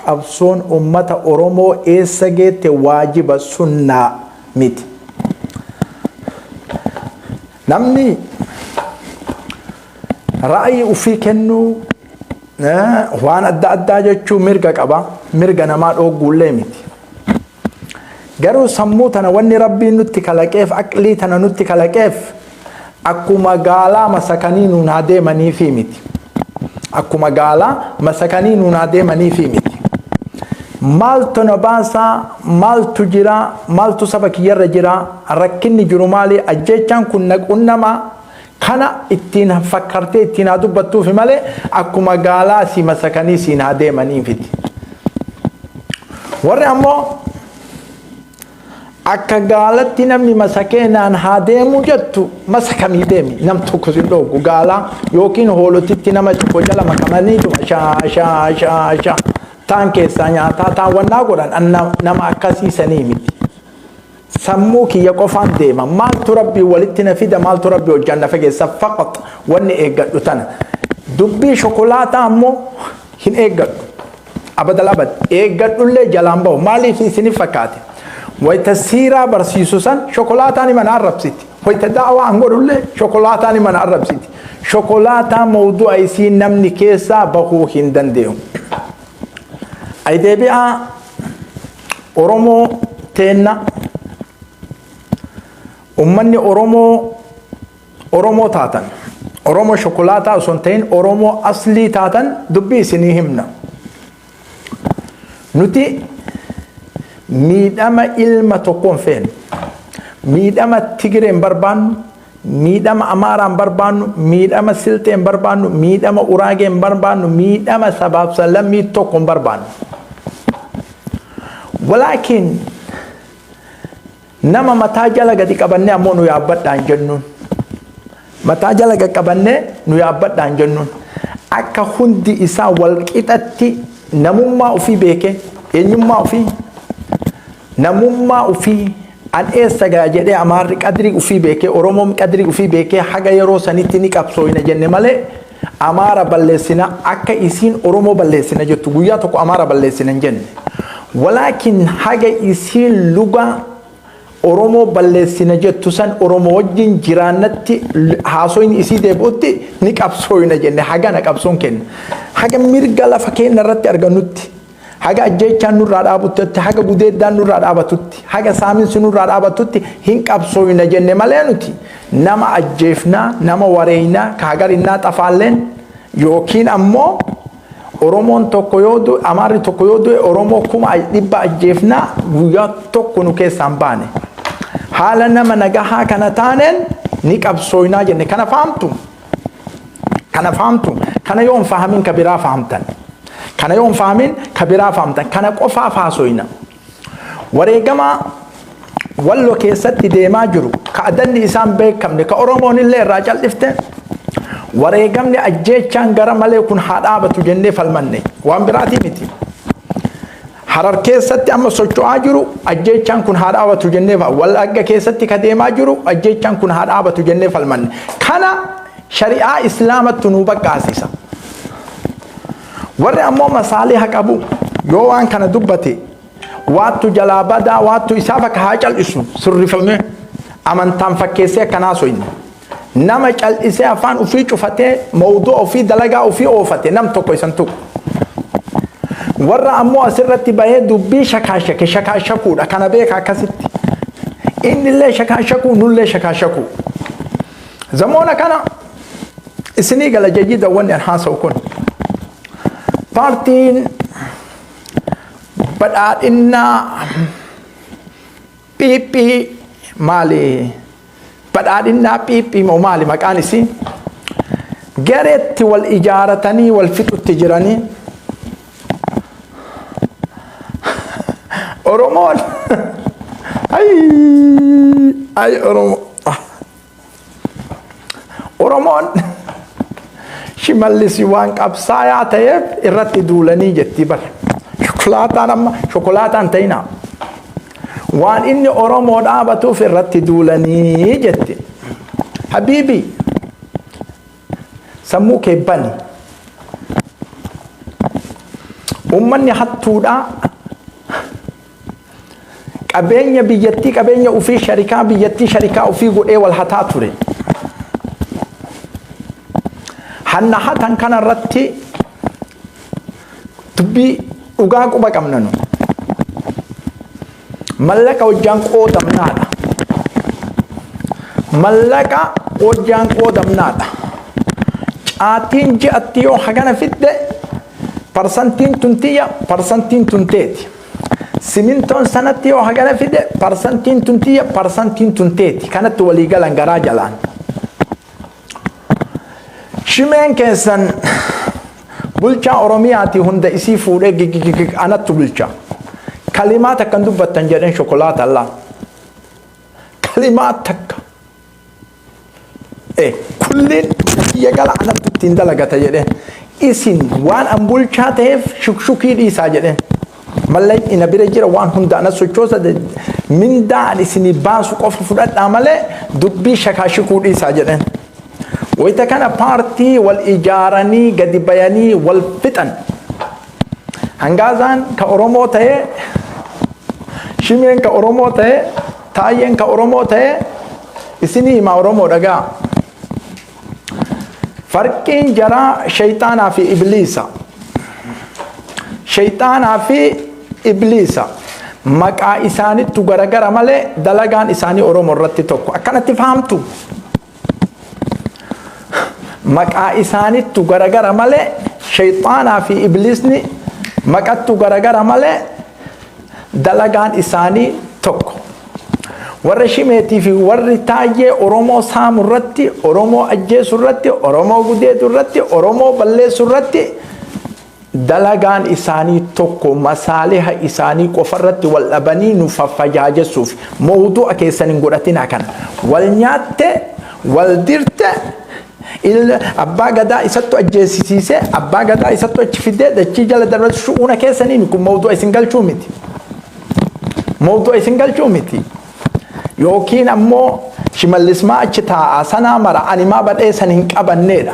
qabsoon ummata Oromoo eessa geette waajiba sunnaa miti. Namni ra'ayi ufii kennuu waan adda addaa jechuu mirga qaba, mirga namaa dhoowwullee miti. Garuu sammuu tana wanni rabbiin nutti kalaqeef, aqlii tana nutti kalaqeef akkuma gaalaa masakanii nuun adeemaniifi miti. Akkuma gaalaa masakanii nuun adeemaniifi miti. Maaltu na baasaa, maaltu jira, maaltu saba kiyyarra jira, rakkinni jiru maali, ajjechaan kun naqunnama kana ittiin fakkartee ittiin haa dubbattuufi malee akkuma gaalaa si masakanii siin adeemaniifiti. Warri ammoo akka gaalatti namni masakeenaan haa deemu jettu masakamii deemi, nam tokko sin dhoogu gaalaa yookiin hoolotitti nama tokko jala makamanii shaa taan keessaa nyaataa taan wannaa godhan nama akkasiisanii miti. Sammuu kiyya qofaan deema, maaltu rabbii walitti na fida, maaltu rabbii hojjaan na fageessa faqat wanni eeggadhu tana. Dubbii shokolaataa ammoo hin eeggadhu, abadal abad eeggadhullee jalaan bahu. Maaliif isinif fakkaate? Wayta siiraa barsiisu san shokolaataan mana arrabsiti, wayta daawaa godhullee shokolaataan mana arrabsiti. Shokolaataa mawdu'a isii namni keessaa bahuu hin danda'u. Ay deebi'aa Oromoo teenna ummanni Oromoo taatan, Oromoo shokolaataa osoo hin ta'in Oromoo aslii taatan dubbii isinii himna. Nuti miidhama ilma tokkoon feenu, miidhama Tigireen barbaannu, miidhama Amaaraan barbaannu, miidhama Silteen barbaannu, miidhama Uraageen barbaannu, miidhama sabaaf salammii tokkoon barbaannu. Walaakin nama mataa jala gadi qabannee ammoo nu yaabbadhaan jennuun. Mataa jala gadi qabannee nu yaabbadhaan jennuun. Akka hundi isaa walqixatti namummaa ofii beekee, eenyummaa ofii, namummaa ofii an eessa gaa jedhee Amaarri qadrii ofii beekee, Oromoon qadrii ofii beekee haga yeroo sanitti ni qabsooyna jenne malee Amaara balleessina akka isiin Oromoo balleessina jettu guyyaa tokko Amaara balleessina hin jenne. Walaakin haga isiin luga Oromoo balleessina jettu san Oromoo wajjin jiraannatti haasoyni isii deebi'utti ni qabsooyna jenne. Haga na qabsoon kenna, haga mirga lafa keenya irratti argannutti, haga ajjeechaan nurraa dhaabutti, haga gudeeddaan nurraa dhaabatutti, haga saaminsi nurraa dhaabatutti hin qabsooyna jenne malee nuti nama ajjeefnaa, nama wareeynaa, kaagarinnaa xafaalleen yookiin ammoo Oromoon tokko yoo du'e, Amaarri tokko yoo du'e Oromoo kuma dhibba ajjeefnaa guyyaa tokko nu keessaan baane. Haala nama nagahaa kana taaneen ni qabsooynaa jenne. Kana fahamtu? Kana fahamtu? Kana yoo hin fahamin ka biraa fahamtan. Kana yoo hin fahamin ka biraa fahamtan. Kana qofaaf haasoyna. Wareegama Walloo keessatti deemaa jiru ka adanni isaan beekamne ka Oromoon illee irraa cal'ifte wareegamni ajjeechaan gara malee kun haa dhaabatu jennee falmanne waan biraatii miti. Harar keessatti amma socho'aa jiru ajjeechaan kun haa dhaabatu jennee Wallagga keessatti ka deemaa jiru ajjeechaan kun haa dhaabatu jennee falmanne. Kana shari'aa islaamatti nu baqqaasisa. Warri ammoo masaaliha qabu yoo waan kana dubbate waattu jalaa badaa waattu isaaf akka haa cal'isu sirrifamee amantaan fakkeessee akkanaa soyne. Nama cal'isee afaan ofii cufatee mawdu'a ofii dalagaa ofii oofate nam tokko isan tuqu. Warra ammoo asirratti bahee dubbii shakaashake shakaashakuudha. Kana beeka akkasitti. Innillee shakaashakuu nullee shakaashakuu. Zamoona kana isinii gala jajjiida wanni an haasa'u kun. Paartiin badhaadhinnaa phiiphii maali? Badhaadhinnaa phiiphii moo maali maqaan isii? Gareetti wal ijaaratanii wal fixutti jiranii. Oromoon ay Oromoon Shimallis waan qabsaayaa ta'eef irratti duulanii jetti bara. Shokolaataan amma shokolaataan ta'inaa. Waan inni Oromoo dhaabatuuf irratti duulanii jetti. Habiibi sammuu kee bani. ummanni hattuudha qabeenya biyyattii qabeenya ufii sharikaa biyyattii sharikaa ufii godhee wal hataa ture hanna hatan kana irratti dubbii dhugaa quba qabnanu mallaqa hojjaan qoodamnaadha mallaqa hojjaan qoodamnaadha caatiin ji'atti yoo hagana fidde parsantiin tunteeti simintoon sanatti yoo hagana fide parsantiin tunteeti kanatti walii galan garaa jalaan shimeen keessan bulchaa oromiyaati hunda isii fuudhee anattu bulchaa kalimaat akkan dubbattan jedhen shokolaata allaa kalimaat takka kullin kiyya gala anattu ittiin dalagata jedhen isin waan an bulchaa ta'eef shukshukii dhiisaa jedhen mallayni ina bira jira waan hunda ana sochoosa mindaan isinii baasu qofa fudhadhaa malee dubbii shakaashikuu dhiisaa jedhen wayita kana paartii wal ijaaranii gadi bayanii wal fixan hangaazaan ka oromoo ta'ee shimeen ka oromoo ta'ee taayyeen ka oromoo ta'ee isinii himaa oromoo dhagaa farqiin jaraa shayxaanaa fi ibliisa shayxaanaa fi ibliisa maqaa isaanittu garagara malee dalagaan isaanii oromoo irratti tokko akkanatti fahamtu maqaa isaanittu garagara malee shayxaanaa fi ibliisni maqattu garagara malee dalagaan isaanii tokko warra shimeetii fi warri taayyee oromoo saamu irratti oromoo ajjeesu irratti oromoo gudeetu irratti oromoo balleessu irratti dalagaan isaanii tokko masaaliha isaanii qofa irratti wal dhabanii nu faffajaajessuuf mawdu'a keessan hin godhatinaa kana wal nyaatte wal dirte abbaa gadaa isattu ajjeesisiise abbaa gadaa isattu achi fidee dachii jala darbatu shu'uuna keessanii kun mawdu'a isin galchuu miti mawdu'a isin galchuu miti yookiin ammoo shimallismaa achi taa'aa sanaa mara animaa badhee san hin qabanneedha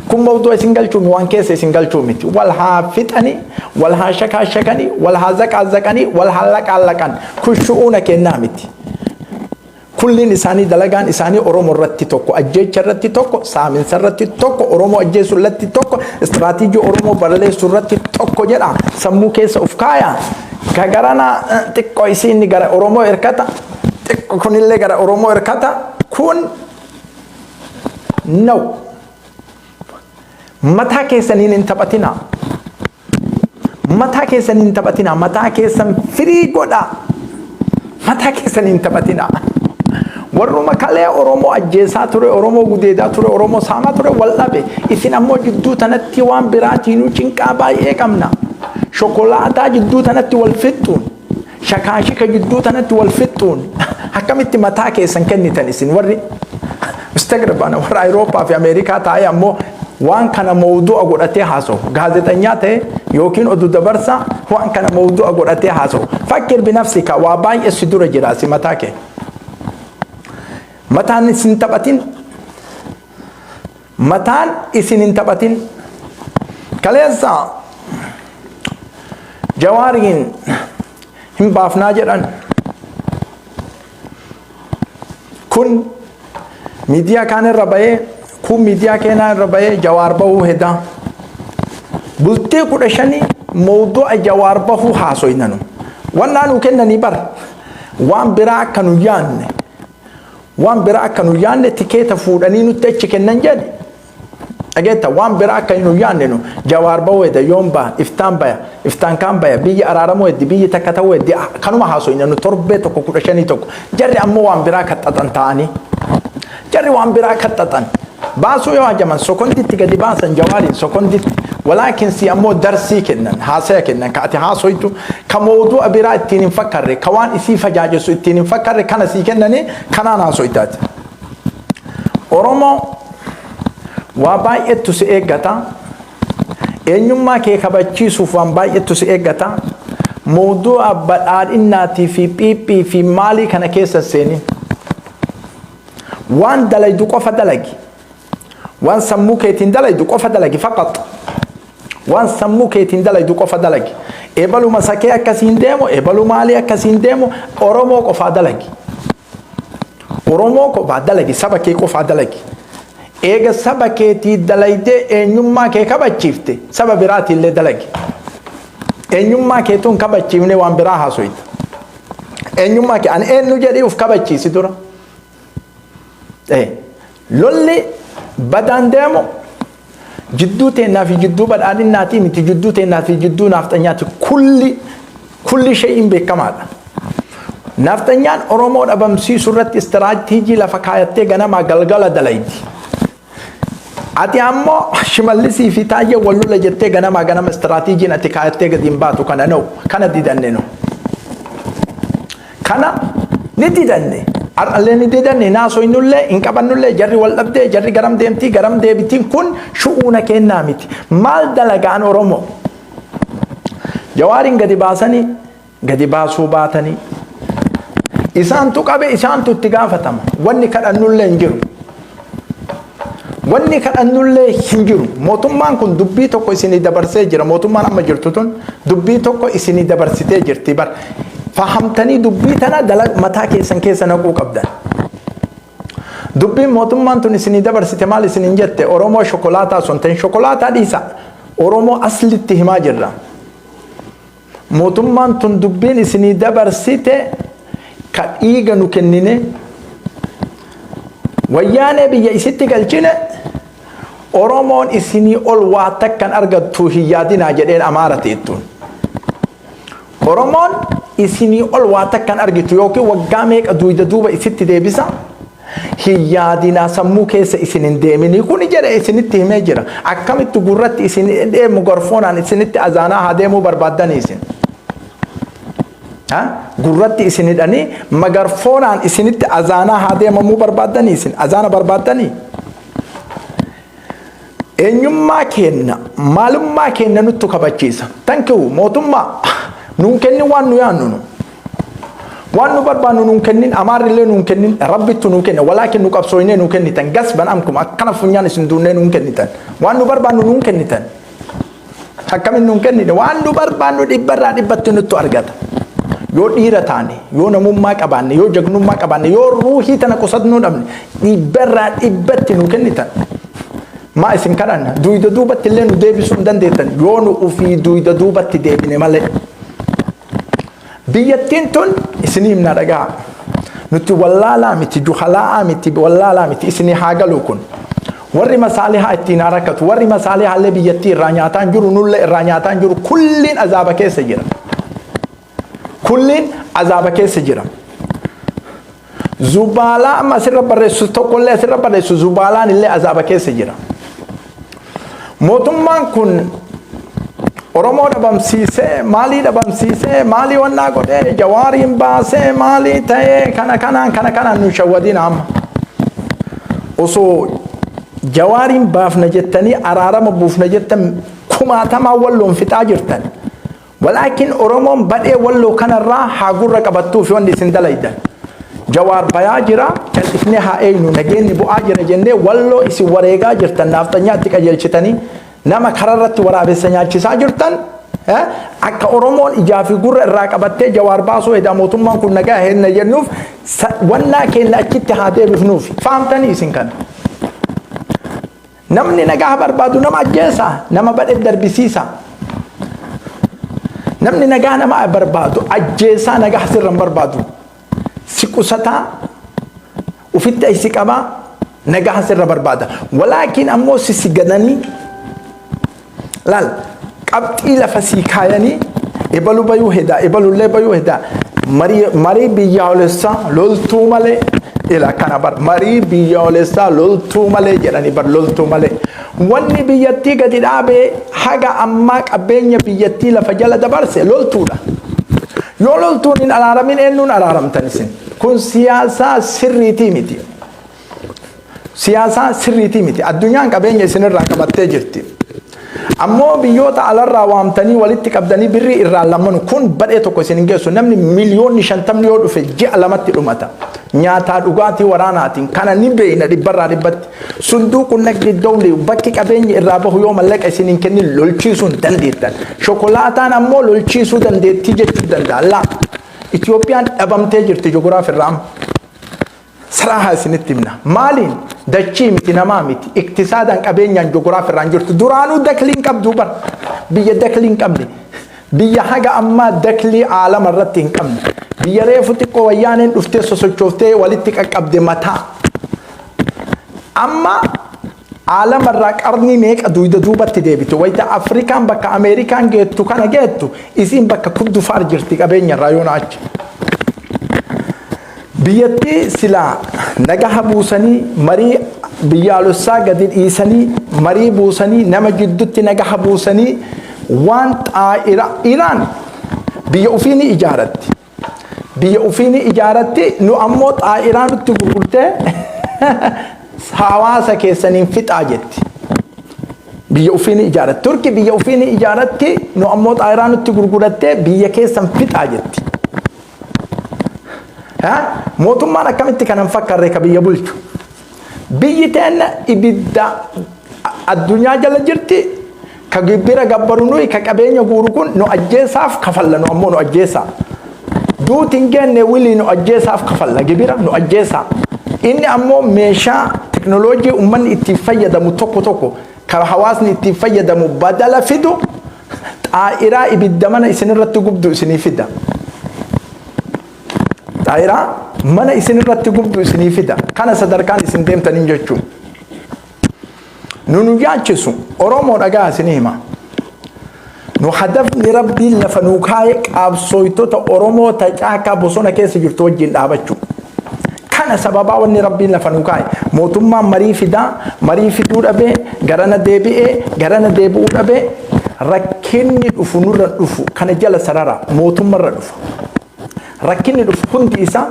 kun mawdu'a isin galchuu mi waan keessa isin galchuu miti wal haa fixanii wal haa shakaashakanii wal haa zaqaazaqanii wal haa laqaallaqan kun shu'uuna kennaa miti kullin isaanii dalagaan isaanii oromoo irratti tokko ajjeecha irratti tokko saaminsa irratti tokko oromoo ajjeessu irratti tokko istiraatiijii oromoo balleessu irratti tokko jedha sammuu keessa uf kaaya gagarana xiqqoo isiin gara oromoo hirkata xiqqoo kunillee gara oromoo hirkata kun no mataa keessaniin hin taphatinaa mataa keessaniin hin taphatinaa mataa keessan firii godhaa mataa keessaniin hin taphatinaa warruma kalee oromoo ajjeesaa ture oromoo gudeedaa ture oromoo saamaa ture wal dhabe isin ammoo jidduu tanatti waan biraatiinuu cinqaa baay'ee qabna shokolaataa jidduu tanatti wal fixxuun shakaashika jidduu tanatti wal fixxuun akkamitti mataa keessan kennitan isin warri instagram warra Awurooppaa fi Ameerikaa taa'ee ammoo waan kana mawdu'a godhatee haasa'u gaazexanyaa ta'e yookiin oduu dabarsaa waan kana mawdu'a godhatee haasa'u fakkir binafsika waa baay'ee si dura jira si mataa kee mataan isin taphatin mataan isin hin taphatin kaleessa jawaariin hin baafnaa jedhan kun miidiyaa kaan irra bahee kun miidiyaa keenyaa irra bahee jawaar bahuu hedaa bultee 15 mawdu'a jawaar bahuu haasoynanu wannaa nu kennanii bar waan biraa akka nu yaanne waan biraa akka nu yaanne tikeeta fuudhanii nutti achi kennan jedhe dhageetta waan biraa akka nu yaanne nu jawaar bahuu heda yoon baha iftaan kaan baya biyya araaramuu heddi biyyi takka ta'uu heddi kanuma haasoynanu torbee tokko 15 tokko jarri ammoo waan biraa kaxxaxan ta'anii jarri waan biraa kaxxaxan baasuu yoo hajaman sokonditti gadi baasan jawaariin sokonditti walaakin si ammoo darsii kennan haasaya kennan ka ati haasoytu ka mawdu'a biraa ittiin hin fakkarre ka waan isii fajaajessu ittiin hin fakkarre kana sii kennanii kanaan haasoytaati oromoo waa baay'eetu si eeggata eenyummaa kee kabachiisuuf waan baay'eetu si eeggata mawdu'a badhaadhinnaatii fi phiiphii fi maalii kana keessa seeni waan dalaydu qofa dalagi waan sammuu keetiin dalaydu qofa dalagi faqat waan sammuu keetiin dalaydu qofa dalagi ebalu masakee akkasiin deemu ebalu maalii akkasiin deemu oromoo qofa dalagi oromoo qofa dalagi saba kee qofa dalagi eega saba keetii dalayde eenyummaa kee kabachiifte saba biraatillee dalagi eenyummaa keetuun kabachiifne waan biraa haasoyta eenyummaa kee an eenyu jedhii uf kabachiisi dura lolli badaan deemu jidduu teennaa fi jidduu badhaadhinaatii miti jidduu teennaa fi jidduu nafxanyaati kulli shay'in beekamaadha. Nafxanyaan Oromoo dhabamsiisuu irratti istiraatiijii lafa kaayattee ganamaa galgala dalaydi. Ati ammoo Shimallisii fi Taayyee wal lola jettee ganamaa ganama istiraatiijiin ati kaayattee gadi hin baatu kana na'u kana didanne no. Kana ni didanne. Ar'allee ni didanne naasoynullee hin qabannullee jarri wal dhabdee jarri garam deemtii garam deebitiin kun shu'uuna kennaa miti. Maal dalagaan Oromoo? Jawaariin gadi baasanii gadi baasuu baatanii isaantu qabe isaantu itti gaafatama. Wanni kadhannullee hin jiru. Wanni kadhannullee hin jiru. Mootummaan kun dubbii tokko isinii dabarsee jira. Mootummaan amma jirtu tun dubbii tokko isinii dabarsitee jirti bar. Fahamtanii dubbii tana mataa keessan keessa naquu qabdan. Dubbiin mootummaan tun isinii dabarsite maal isiniin jette Oromoo shokolaataa sun ta'in shokolaataa dhiisa. Oromoo aslitti himaa jirra. Mootummaan tun dubbiin isinii dabarsite ka dhiiga nu kennine wayyaanee biyya isitti galchine Oromoon isinii ol waa takkan argattu hin yaadinaa jedheen Amaara ta'ettuun. Oromoon isinii ol waa takkan argitu yookiin waggaa meeqa duuba isitti deebisa hin yaadinaa sammuu keessa isin hin deemini kun jedhe isinitti himee jira. Akkamitti gurratti isin deemu gorfoonaan isinitti azaanaa haa deemuu barbaaddanii isin. Gurratti isin hidhanii magarfoonaan isinitti azaanaa haa deemamuu barbaaddanii isin azaana barbaaddanii. Eenyummaa kenna maalummaa kenna nuttu kabachiisa. Tankiu mootummaa nuun kenni waan nu yaannu waan nu barbaannu nuun kennin Amaarrillee nuun kennin Rabbittu nuun kenna walaakin nu qabsooynee nuun kennitan gasban amkum akkana funyaan isin duunnee nuun kennitan waan nu barbaannu nuun kennitan akkamin nuun kennine waan nu barbaannu dhibbarraa dhibbatti nuttu argata. Yoo dhiira taane yoo namummaa qabaanne yoo jagnummaa qabaanne yoo ruuhii tana qusatnuu dhabne dhibbarraa dhibbatti nu kennitan. Maa isin kadhanna duuda duubatti illee nu deebisuu hin dandeettan yoo nu ufii duuda duubatti deebine malee. Biyyattiin tun isinii himna dhagaa. Nuti wallaalaa miti juhalaa miti wallaalaa miti isinii haa galu kun. Warri masaalihaa ittiin harakkatu warri masaalihaa illee biyyattii irraa nyaataan jiru nullee irraa nyaataan jiru kulliin azaaba keessa jira. Kulliin azaaba keessa jira. Zubaalaa amma asirra barreessu tokkollee asirra barreessu zubaalaan illee azaaba keessa jira. Mootummaan kun Oromoo dhabamsiisee maalii dhabamsiisee maalii wannaa godhee Jawaariin baasee maalii ta'ee kana kanaan nu shawwadiin amma. Osoo Jawaariin baafna jettanii araarama buufna jettan kumaatamaa walloon fixaa jirtan. Walaakin Oromoon badhee walloo kanarraa haa gurra qabattuuf wanni isin dalaydan. Jawaar bayaa jira cal'ifnee haa eenyu nageenni bu'aa jira jennee walloo isin wareegaa jirtan nafxanyaatti qajeelchitanii nama kararratti waraabessa nyaachisaa jirtan akka Oromoon ijaa fi gurra irraa qabattee Jawaar baasuu edaa mootummaan kun nagaa henna jennuuf wannaa keenya achitti haa deebifnuuf fahamtanii isin kana. Namni nagaa barbaadu nama ajjeesa nama badhe darbisiisa. Namni nagaa nama barbaadu ajjeesaa nagaa sirran barbaadu. Si qusataa ufitti isi qabaa nagaa sirra barbaada. Walaakin ammoo si gananii laal qabxii lafa sii kaayanii ebalu bayuu hedaa ebalullee bayuu hedaa marii biyyoolessaa loltuu malee ila kana bar marii biyyoolessaa loltuu malee jedhanii bar loltuu malee. Wanni biyyattii gadi dhaabee haga ammaa qabeenya biyyattii lafa jala dabarse loltuudha. Yoo loltuun hin araaramin eenyuun araaramtan isin? Kun siyaasaa sirriitii miti. Siyaasaa sirriitii miti. Addunyaan qabeenya isinirraa qabattee jirti. Ammoo biyyoota alarraa waamtanii walitti qabdanii birrii irraa lamanu kun badhee tokko isin hin geessu. Namni miliyoonni 50 yoo dhufe ji'a lamatti dhumata. nyaataa dhugaatii waraanaatiin kana ni beeyna dhibbarraa dhibbatti sunduuqu nagdi dawli bakki qabeenya irraa bahu yoo mallaqa isin hin kennin lolchiisuu hin dandeettan shokolaataan ammoo lolchiisuu dandeettii jechuu danda'a laa Itoophiyaan dhabamtee jirti joogiraafiirraa saraha isinitti himna maaliin dachii miti namaa miti iktisaadan qabeenyaan joogiraafiirraan jirtu duraanuu dakliin qabduu bar biyya dakliin qabdi biyya haga ammaa daklii aalama irratti hin qabne biyya reefu xiqqoo wayyaaneen dhuftee sosochooftee walitti qaqqabde mataa amma aalama irraa qarnii meeqa duubatti deebitu wayita Afrikaan bakka Ameerikaan geettu kana geettu isiin bakka kuddufaar jirti qabeenya irraa yoona achi biyyatti silaa nagaha buusanii marii biyyaalessaa gadi dhiisanii marii buusanii nama jidduutti nagaha buusanii waan xaa'ira Iraan biyya ofii ni ijaaratti biyya ofii ni ijaaratti nu ammoo xaa'iraa nutti gurgurtee hawaasa keessaniin fixaa jetti biyya ofii ni ijaaratti turki biyya ofii ni ijaaratti nu ammoo xaa'iraa nutti gurgurattee biyya keessan fixaa jetti mootummaan akkamitti kanan fakkarree ka biyya bulchu biyyi teenna ibidda addunyaa jala jirti ka gibbira gabbaru nuyi ka qabeenya guuru kun nu ajjeesaaf kafalla nu ammoo nu ajjeesaa duutiin geenne wilii nu ajjeesaaf kafalla gibira nu ajjeesaa inni ammoo meeshaa teknooloojii ummanni ittiin fayyadamu tokko ka hawaasni ittiin fayyadamu badala fidu xaa'iraa ibidda mana isinirratti gubdu isinii fida xaa'iraa mana isinirratti gubdu isinii fida kana sadarkaan isin deemtaniin jechuun nu yaachisu Oromoo dhagaa isinii hima nu hadafni rabbiin lafa nu kaayee qabsooytota Oromoo tacaakaa bosona keessa jirtu wajjin dhaabachuu kana sababaa wanni rabbiin lafa nu kaayee mootummaan marii fiduu dhabee garana deebi'uu dhabee rakkinni dhufu nurra dhufu kana jala sarara mootummarra dhufu rakkinni dhufu hundi isaa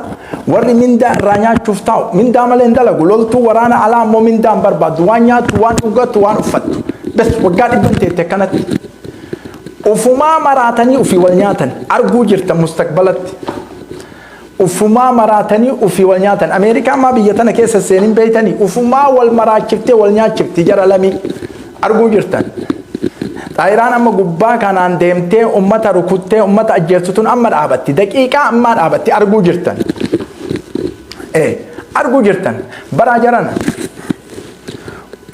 warri mindaa irraa nyaachuuf taa'u mindaa malee hin dalagu loltuu waraana alaa ammoo mindaa hin barbaadu waan nyaatu waan dhugattu waan uffattu bes waggaa dhibban teette kanatti ufumaa maraatanii ufii wal nyaatan arguu jirta mustaqbalatti ufumaa maraatanii ufii wal nyaatan Ameerikaan maa biyya tana keessa seenin beeytanii ufumaa wal maraachiftee wal nyaachifti jara lamii arguu jirtan xaa'iraan amma gubbaa kanaan deemtee ummata rukuttee ummata ajjeessituun amma dhaabatti daqiiqaa ammaa dhaabatti arguu jirtan arguu jirtan baraa jarana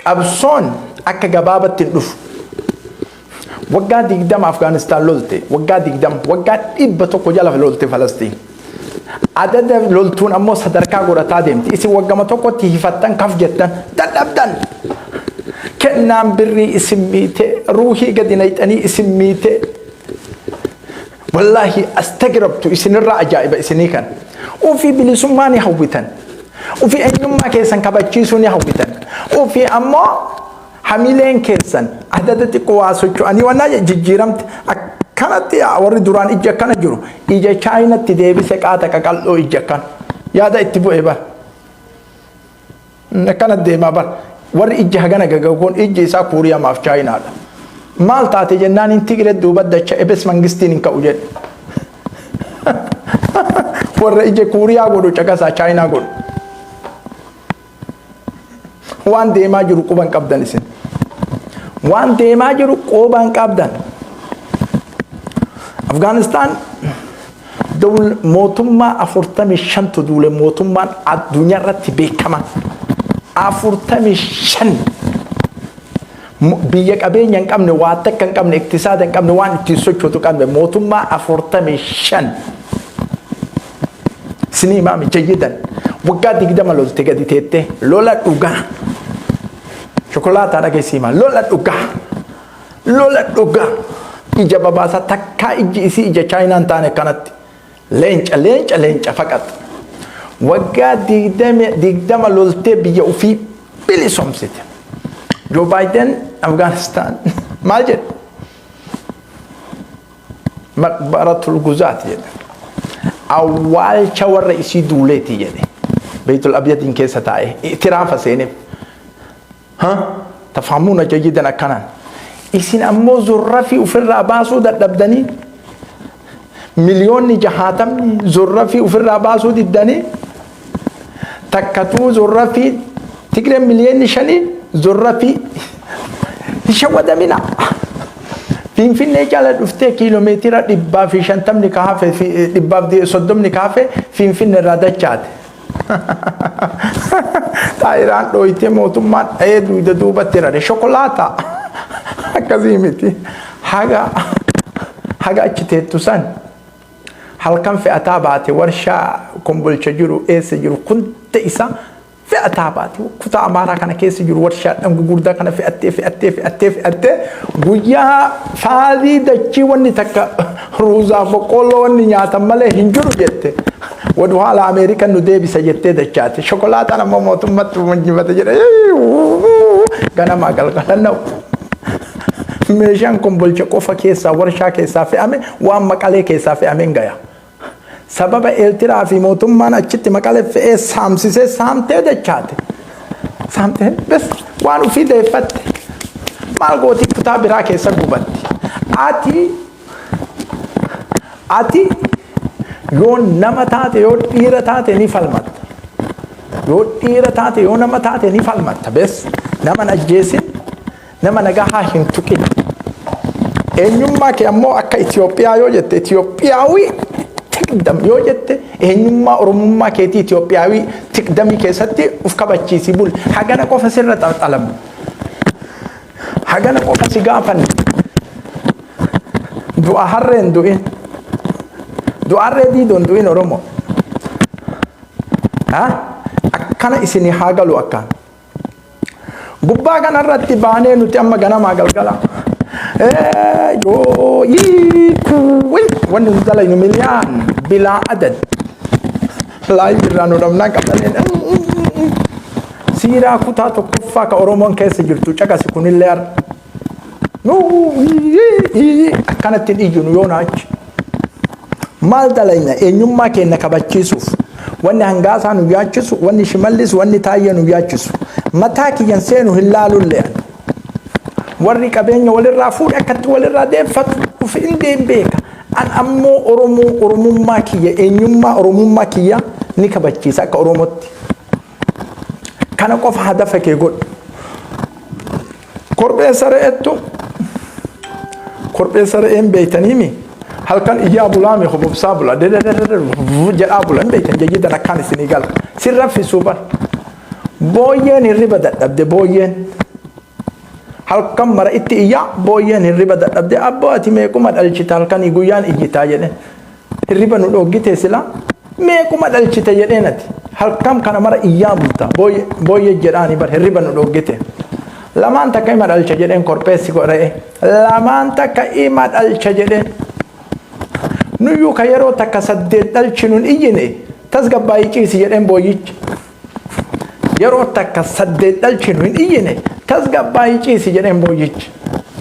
qabsoon akka gabaabatti hin dhufu waggaa 20 Afgaanistaan lolte waggaa 20 waggaa 100 jala lolte Falastiin adada loltuun ammoo sadarkaa godhataa deemti isin waggama tokkotti hifattan kaf jettan dadhabdan kennaan birrii isin miite ruuhii gadi nayxanii isin miite wallaahi astagrabtu isinirraa ajaa'iba isinii kan ufii bilisummaa ni hawwitan ufii eenyummaa keessan kabachiisuu ni hawwitan ufii ammoo hamileen keessan adada xiqqoo waa socho'anii wannaa jijjiiramte akkanatti warri duraan ija akkana jiru ija chaayinatti deebise qaata qaqal'oo ija akkana yaada itti bu'e bar akkana deemaa bar warri ija hagana gagagoon iji isaa kuuriyaa maaf chaayinaadha maal taate jennaan hin tigire duuba dacha ebes mangistiin hin ka'u jedhe warra ija kuuriyaa godhu caqasaa chaayinaa godhu waan deemaa jiru quban qabdan isin waan deemaa jiru quban qabdan Afgaanistaan mootummaa 45 duule mootummaan addunyaa irratti beekama 45 biyya qabeenya hin qabne waa takka hin qabne iktisaada hin qabne waan ittiin sochootu qabne mootummaa 45 sinii imaami jayyidan waggaa 20 lolte gadi teette lola dhugaa shokolaataa dhageessimaa lola dhugaa ija babaasa takkaa iji isii ija chaayinaan taane kanatti leenca faqat waggaa 20 loltee biyya ofii bilisomsite Joe Biden Afghanistan maal jedhe maqbaratul guzaat jedhe awwaalcha warra isii duuleeti jedhe Beytul Abyadiin keessa taa'e itiraafa seeneef tafhamuuna jayyidan akkanaan isin ammoo zurrafii ofirraa baasuu dadhabdanii miliyoonni 60 zurrafii ofirraa baasuu diddanii takkatu zurra fi Tigreen miliyoonni 5 zurra fi shawadamina Finfinnee jala dhuftee kiiloomeetira 150 ka hafe 130 ka hafe Finfinnee irraa dachaate. Taayiraan dhooyitee mootummaan dha'ee duuda duubatti rare shokolaata akkasii miti haga achi teettu san halkan fe'ataa baate warshaa Kombolcha jiru eessa jiru kunta isa fe'ataa baate kutaa Amaaraa kana keessa jiru warshaadhaan gurguddaa kana fe'attee guyyaa faadii dachii wanni takka ruuzaa boqqolloo wanni nyaatan malee hin jiru jette. Wadu haala Ameerikaan nu deebisa jettee dachaate shokolaataan ammoo mootummatti munjifate jedhe ganama galgalanna meeshaan Kombolcha qofa keessaa warshaa keessaa fe'ame waan Maqalee keessaa fe'ameen gaya. Sababa Eertiraa fi mootummaan achitti Maqalee fe'ee saamsisee saamtee dachaate. Saamtee bes waan ufii deeffatte maal gootii kutaa biraa keessa gubatti. Ati yoo nama taate yoo dhiira taate ni falmatta. Yoo dhiira taate yoo nama taate ni falmatta bes nama ajjeesin nama nagaa hin tuqin. Eenyummaa kee ammoo akka Itoophiyaa yoo jette Itoophiyaawii tikdam yoo jette eenyummaa Oromummaa keetii Itoophiyaawii tikdamii keessatti uf kabachiisi bul hagana qofa sirra xalamu. Hagana qofa si gaafan du'a harreen du'in. Du'arree diidoon du'in Oromoo. Akkana isinii haa galu akkaan. Gubbaa kanarratti baanee nuti amma ganamaa galgala. Yoo wanni nu dalaynu miliyaan bilaa adad. Laayii irraa nu dhabnaa qabaneen. Siiraa kutaa tokkoffaa ka Oromoon keessa jirtu caqasi kunillee arra. Akkanattiin iyyuu yoo naachi. Maal dalayna eenyummaa keenya kabachiisuuf wanni hangaasaa nu yaachisu wanni shimallis wanni taayee nu yaachisu mataa kiyyan seenu hin laalullee warri qabeenya walirraa fuudhe akkatti walirraa deeffatu uf hin deembeeka an ammoo oromummaa kiyya eenyummaa oromummaa kiyya ni kabachiisa akka Oromootti kana qofa hadafa kee godhu korbeessa re'een beeytaniimi halkan iyyaa bulaami hububsaa bula jedhaa bulan beeytan jayyidan akkaan isinii gala sirra fisuu bar booyyeen hirriba dadhabde booyyeen halkan mara itti iyyaa booyyeen hirriba dadhabde abboo ati meequma dhalchite halkanii guyyaan iyyitaa jedhe hirriba nu dhoggitee sila meequma dhalchite jedheen ati halkan kana mara iyyaa bulta booyyee jedhaani bar hirriba nu dhoggite lamaan takka ima dhalcha jedheen korbeessi godha'e lamaan takka ima dhalcha jedheen nuyyuu ka yeroo takka 8 dhalchinuun iyyine tasgabbaayii ciisi jedheen booyyichi yeroo takka 8 dhalchinu hin iyyine tasgabbaayii ciisi jedheen booyyichi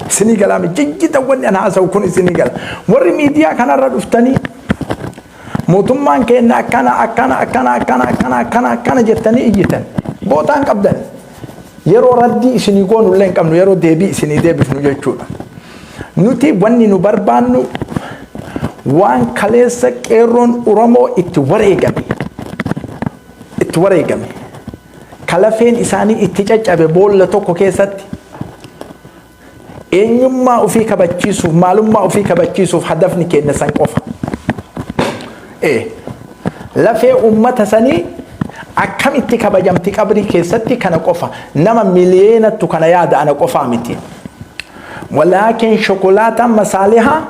isinii galaami jijjita wanni an haasa'u kun isinii gala warri miidiyaa kanarra dhuftanii mootummaan keenya akkana jettanii iyyitan bootaan qabdan yeroo raddii isinii goonullee hin qabnu yeroo deebii isinii deebifnu jechuudha nuti wanni nu barbaannu waan kaleessa qeerroon Oromoo itti wareegame kalafeen isaanii itti caccabe boolla tokko keessatti eenyummaa ofii kabachiisuuf maalummaa ofii kabachiisuuf hadafni keenya san qofa lafee ummata sanii akkamitti kabajamti qabrii keessatti kana qofa nama miliyeenattu kana yaada ana qofaa miti walaakin shokolaataan masaalihaa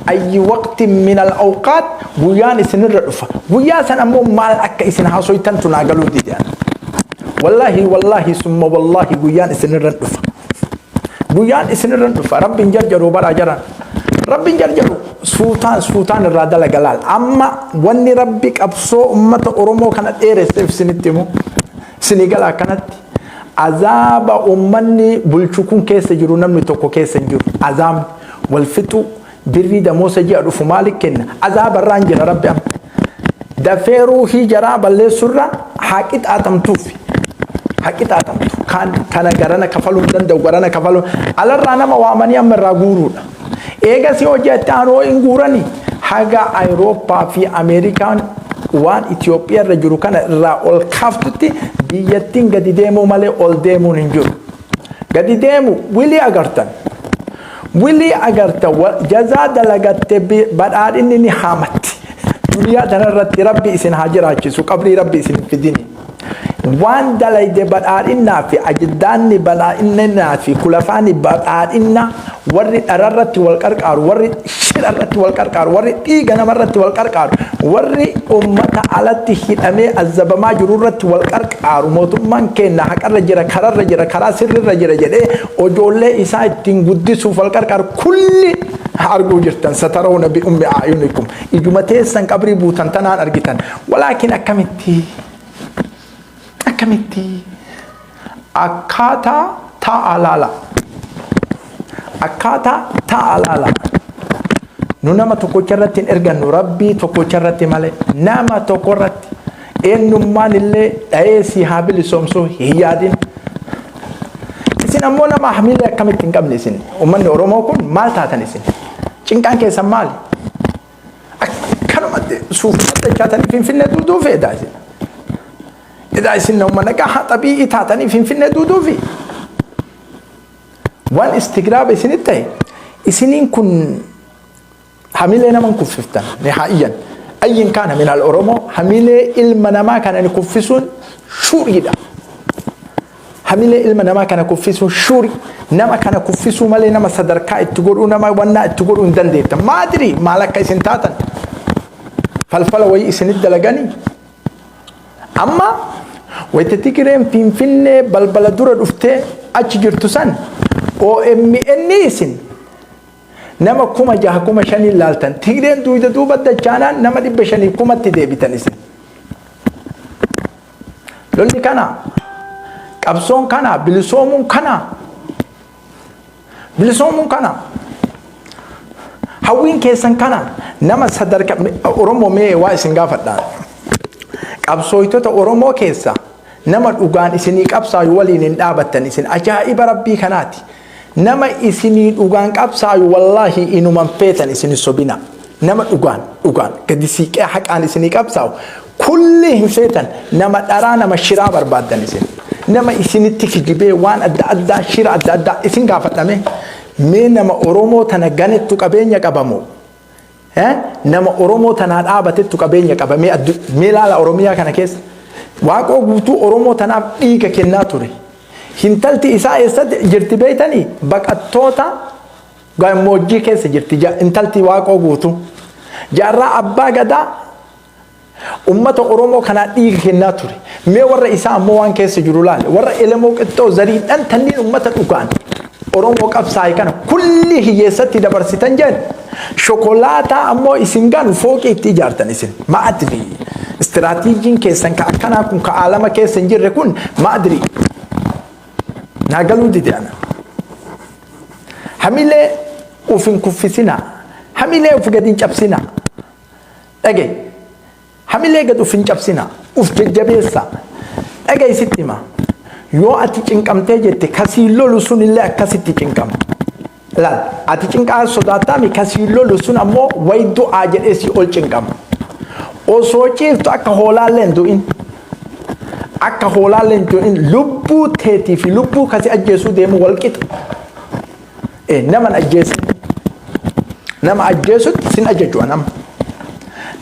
أي وقت من الأوقات بيان إسنر رفا بيان سنمو مال أك إسن حصويتن تناقلوا دي والله ثم والله بيان إسنر رفا بيان إسنر رفا رب جرجروا برا جرا رب جرجروا سلطان الرادة لقلال أما واني ربك أبصو أمة أرمو كانت إيرس في سنتمو سنقلا كانت عذاب أمني بلشكون كيس جرو نمني توكو كيس جرو عذاب والفتو بري دموسى جاء رفو مالك كنا عذاب الرانجل ربي أم دفيرو هي جراب اللي سرّا حاكت آتمتوفي حاكت آتمتو كان غرانا كفلون دندو غرانا كفلون على الرانا موامني أم الراغورون إيغا سيو جاتانو إنغوراني حاجة أوروبا في أمريكان waan Itoophiyaa irra jiru kana irraa ol kaaftutti biyyattiin gadi deemuu malee ol deemuun hin jiru. Gadi deemu wilii agartan. Wilii agartan jazaa dalagatte badhaadhinni ni haamatti. Duniyaa tanarratti rabbi isin haa jiraachisu qabrii rabbi isin fidini. Waan dalayde badhaadhinnaa fi ajiddaanni badhaadhinnaa fi kulafaani badhaadhinna warri dhararratti wal qarqaaru warri shirarratti wal qarqaaru warri dhiiga namarratti wal qarqaaru warri ummata alatti hidhamee azabamaa jirurratti wal qarqaaru mootummaan keenya haqarra jira kararra jira karaa sirrirra jira jedhee ijoollee isaa ittiin guddisuuf wal qarqaaru kulli arguu jirtan satarawna bi ummi a'yunikum ijuma teessan qabrii buutan tanaan argitan walaakin akkamitti akkaataa ta'alala nu nama tokkocha irratti hin ergannu rabbii tokkocha irratti malee nama tokko irratti eenyummaan illee dha'ee si haa bilisoomsuu hin yaadin. Isin ammoo nama hamilee akkamitti hin qabne isin uummanni Oromoo kun maal taatan isin cinqaan keessan maali? Akkanumatti suufatti chaatanii Finfinnee duuduu feedaa isin. Idaa isin nama nagaa xabii taatanii Finfinnee duuduu fi waan istigraaba isinitti ta'e isiniin kun hamilee naman kuffiftan nihaa'iyan ayyin kaana min al-Oromoo hamilee ilma namaa kana ni kuffisuun shuriidha. Hamilee ilma namaa kana kuffisuun shuri nama kana kuffisuu malee nama sadarkaa itti godhuu nama wannaa itti godhuu hin dandeettan. Maadiri maal akka isin taatan falfala wayii isinitti dalaganii amma wayitatti kireen Finfinnee balbala dura dhuftee achi jirtu san OMN isin nama 6,500 laaltan Tigreen duuda duuba dachaanaan nama 500,000 deebitan isin. Lolli kana qabsoon kana bilisoomuun kana hawwiin keessan kana nama sadarkaa Oromoo mee waa isin gaafadhaan qabsooytota Oromoo keessa nama dhugaan isinii qabsaayu waliin hin dhaabattan isin ajaa'iba rabbii kanaati. Nama isinii dhugaan qabsaayu wallahi inuman feetan isin sobina. Nama dhugaan gadi siiqee haqaan isinii qabsaayu kulli hin feetan nama dharaa nama shiraa barbaaddan isin. Nama isinitti kijibee waan adda addaa shira adda addaa isin gaafadhame mee nama Oromoo tana ganettu qabeenya qabamu. Nama Oromoo tanaa dhaabatettu qabeenya qabamee mee laala Oromiyaa kana keessa waaqoo guutuu Oromoo tanaaf dhiiga kennaa ture. Hintalti isaa eessatti jirti beeytanii baqattoota gammoojjii keessa jirti intalti waaqoo guutuu jaarraa abbaa gadaa ummata Oromoo kanaa dhiiga kennaa ture. Mee warra isaa ammoo waan keessa jiru laale warra elemoo qixxoo zariidhaan tanniin ummata dhugaan Oromoo qabsaa'e kana kulli hiyyeessatti dabarsitan jedhan shokolaataa ammoo isin ganu fooqii itti ijaartan isin maadri istiraatiijiin keessan ka akkanaa kun ka aalama keessa hin jirre kun maadri naagaluu dide ana hamilee ufin kuffisina hamilee uf gadin cabsina dhage hamilee gad ufin cabsina uf jajjabeessa dhage isitti hima yoo ati cinqamtee jette kasii lolu sun illee akkasitti cinqama. Laal ati cinqaa sodaatami kasii lolu sun ammoo wayidduu aa jedheesi ol cinqama. Osoo ciiftu akka hoolaalleen du'in akka hoolaalleen du'in lubbuu teetii fi lubbuu kasi ajjeesuu deemu walqixa. Nama ajjeesutti sin ajajju anama.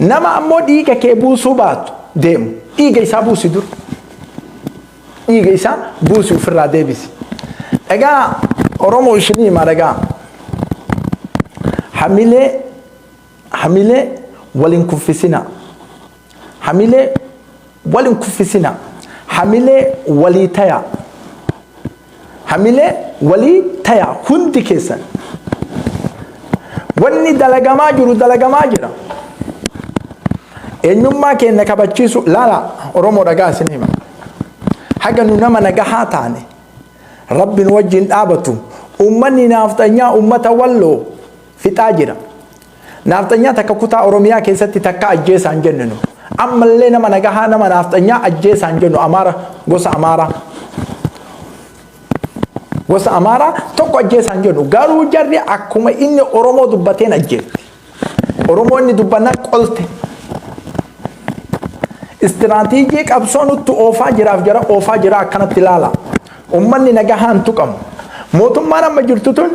Nama ammoo dhiiga kee buusuu baatu deemu dhiiga isaa buusi dur. Dhiiga isaa buusi ofirraa deebisi. Egaa Oromoo ishinii hima dhagaa. Hamilee waliin kuffisina. Hamilee waliin kuffisina. Hamilee walii taya. Hamilee walii taya hundi keessan. Wanni dalagamaa jiru dalagamaa jira. Eenyummaa keenya kabachiisu laala Oromoo dhagaa isin hima. Haga nu nama nagahaa taane Rabbiin wajjin dhaabatu ummanni naaftanyaa ummata walloo fixaa jira. Naaftanyaa takka kutaa Oromiyaa keessatti takka ajjeesaan jennu. Ammallee nama nagahaa nama naaftanyaa ajjeesaan jennu Amaara gosa Amaaraa. Gosa Amaaraa tokko ajjeesaan jennu. Garuu jarri akkuma inni Oromoo dubbateen ajjeetti. Oromoo inni dubbannaa qolte. استراتيجي قبصون تو اوفا جراف جرا اوفا جرا كانت تلالا امني نجاهان تقم موتم ما نما جرتتون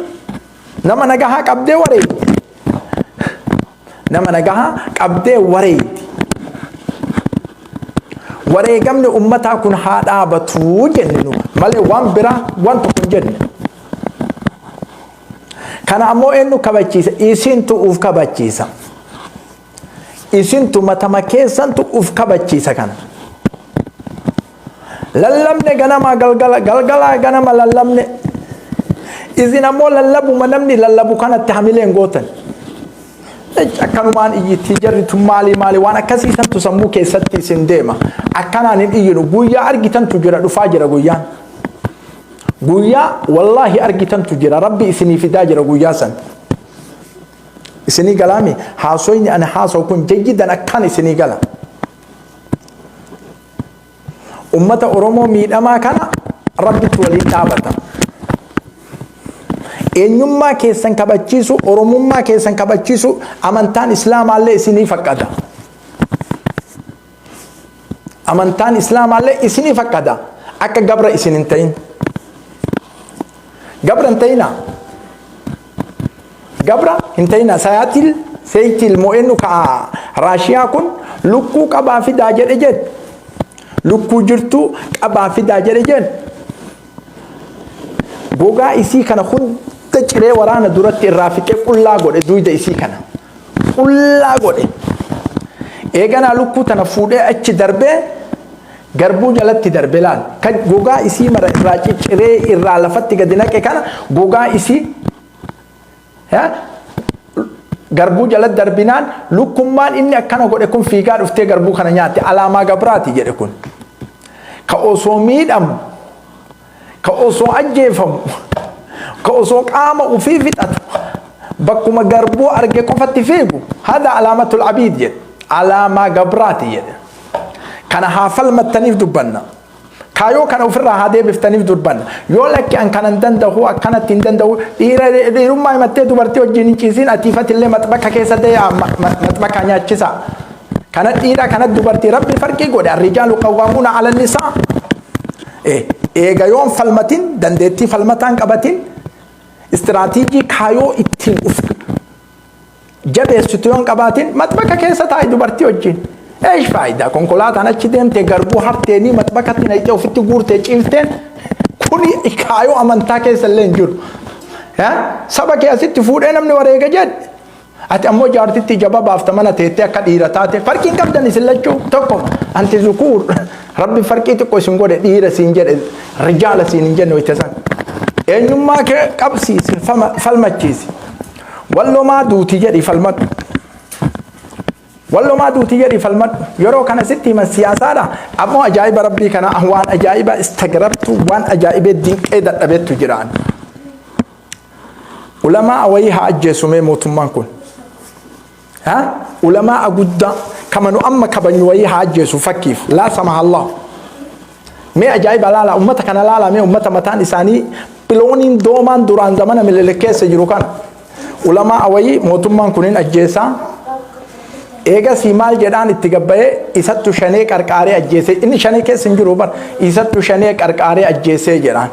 نما نجاها قبدي وري نما نجاها قبدي وري وري قمن امتا كن هذا بتو جننو مالي وان برا وان تكون جنن كان امو انو كبچيس اسين تو اوف كبچيسا اسين تو متمكيسن تو اوف كبچيسا كان للمنه غنما غلغلا غنما للمنه اذن امو للبو منمني للبو كانت تحملين غوتن akkanumaan iyyiti jarritu maali waan akkasiisan tu sammuu keessatti isin deema akkanaan hin iyyinu guyyaa argitantu jira dhufaa jira guyyaa wallahi argitantu jira rabbi isinii fidaa jira guyyaa san isinii galaami haasoyni ana haasoo kun jayyidan akkan isinii gala ummata oromoo miidhamaa kana rabbitu waliin dhaabata eenyummaa keessan kabachiisu oromummaa keessan kabachiisu amantaan islaamaallee isinii fakkata amantaan islaamaallee isinii fakkata akka gabra isin hin ta'in gabra hin ta'ina gabra hin ta'ina sayaatil seeytil mo'ennu ka raashiyaa kun lukkuu qabaa fidaa jedhe jed lukkuu jirtu qabaa fidaa jedhe jed gogaa isii kana hunda ciree waraana duratti irraa fixee qullaa godhe duyda isii kana qullaa godhe eeganaa lukkuu tana fuudhee achi darbee garbuu jalatti darbe laal kan gogaa isii mara irraa cicciree irraa lafatti gadi naqe kana gogaa isii garbuu jalatti darbinaan lukkummaan inni akkana godhe kun fiigaa dhuftee garbuu kana nyaatte alaamaa gabraati jedhe kun ka osoo miidhamu ka osoo ajjeefamu ka osoo qaama ufii fixatu bakkuma garbuu arge qofatti fiigu hada alaamatul abiid jedhe alaamaa gabraati jedhe kana haa falmattaniif dubbanna kaayoo kana ofirraa haa deebiftaniif dubbanna yoo lakki an kanan danda'u akkanatti hin danda'u dhiirummaa himattee dubartii wajjin hin ciisin atiifatillee maxbaka keessa ta'e maxbaka nyaachisa kana dhiira kana dubartii rabbi farqii godhe arrijaalu qawwaamuuna ala nisaa eega yoon falmatin dandeettii falmataan qabatin istiraatiijii kaayoo ittiin uf jabeessitu yoon qabaatin maxbaka keessa taa'e dubartii wajjin ايش فايده كونكولاتان اچ ديمتي غربو هرتيني مطبقتي نيتو فيتي غورتي چيلتين كوني كايو امانتا كيسلين جور ها سبك يا ست فود انمني وريغا جد ات امو جارتي جباب افتمنا تيتي كديرتاتي فرقين قبدني سلچو توكم انت ذكور ربي فرقيتي كوسن غود ديره سينجد رجال سينجد نو يتسان اينما كقبسي فلمچيس والله ما دوتي جدي فلمت والله ما دوتي يري فالمد يرو كان ستي من سياسة أبو أجايب ربي كان أهوان أجايب استغربت وان أجايب الدين كيدا أبيت جيران علماء ويها أجسوا مي موتمان كون ها علماء أقود كما نؤمن كبني ويها أجسوا فكيف لا سمح الله مي أجايب لا لا أمتك أنا لا لا مي أمتك متان إساني بلونين دومان دوران زمان من الكيس يروكان علماء وي موتمان كونين أجسا eega simaal jedhaan itti gabbaye isattu shanee qarqaaree ajjeese inni shanee keessa hin jiru bar isattu shanee qarqaaree ajjeese jedhaan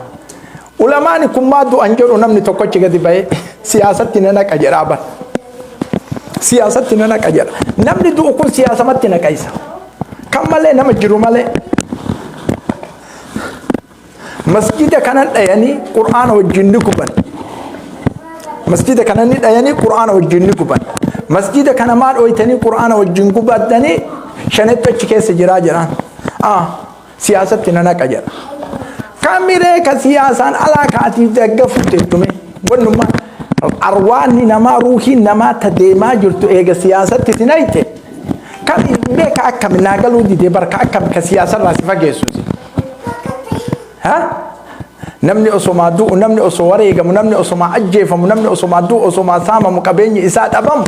ulamaan kun maa du'an jedhu namni tokkochi gadi baye siyaasatti na naqa jedhaa bar siyaasatti na naqa jedha namni du'u kun siyaasamatti naqa isa kan malee nama jiru malee masjida kanan dhayanii qur'aana wajjin ni guban masjida kanan dhayanii qur'aana wajjin ni guban مسجد كان مال ويتني قرآن والجنوب بدني شنت بتشكي سجرا جران سياسة تنانا كجرا كاميرة كسياسة على كاتي تجف تتومي ونما أرواني نما روحي نما تديما جرتو إيجا سياسة تتنايته كم بيك أكم ناقلو دي دبر كأكم كسياسة راسفة جيسوسي ها نمني أسمع دو نمني أسمع ريجا نمني أسمع أجيف نمني أسمع دو أسمع سامة مكابيني إسات أبام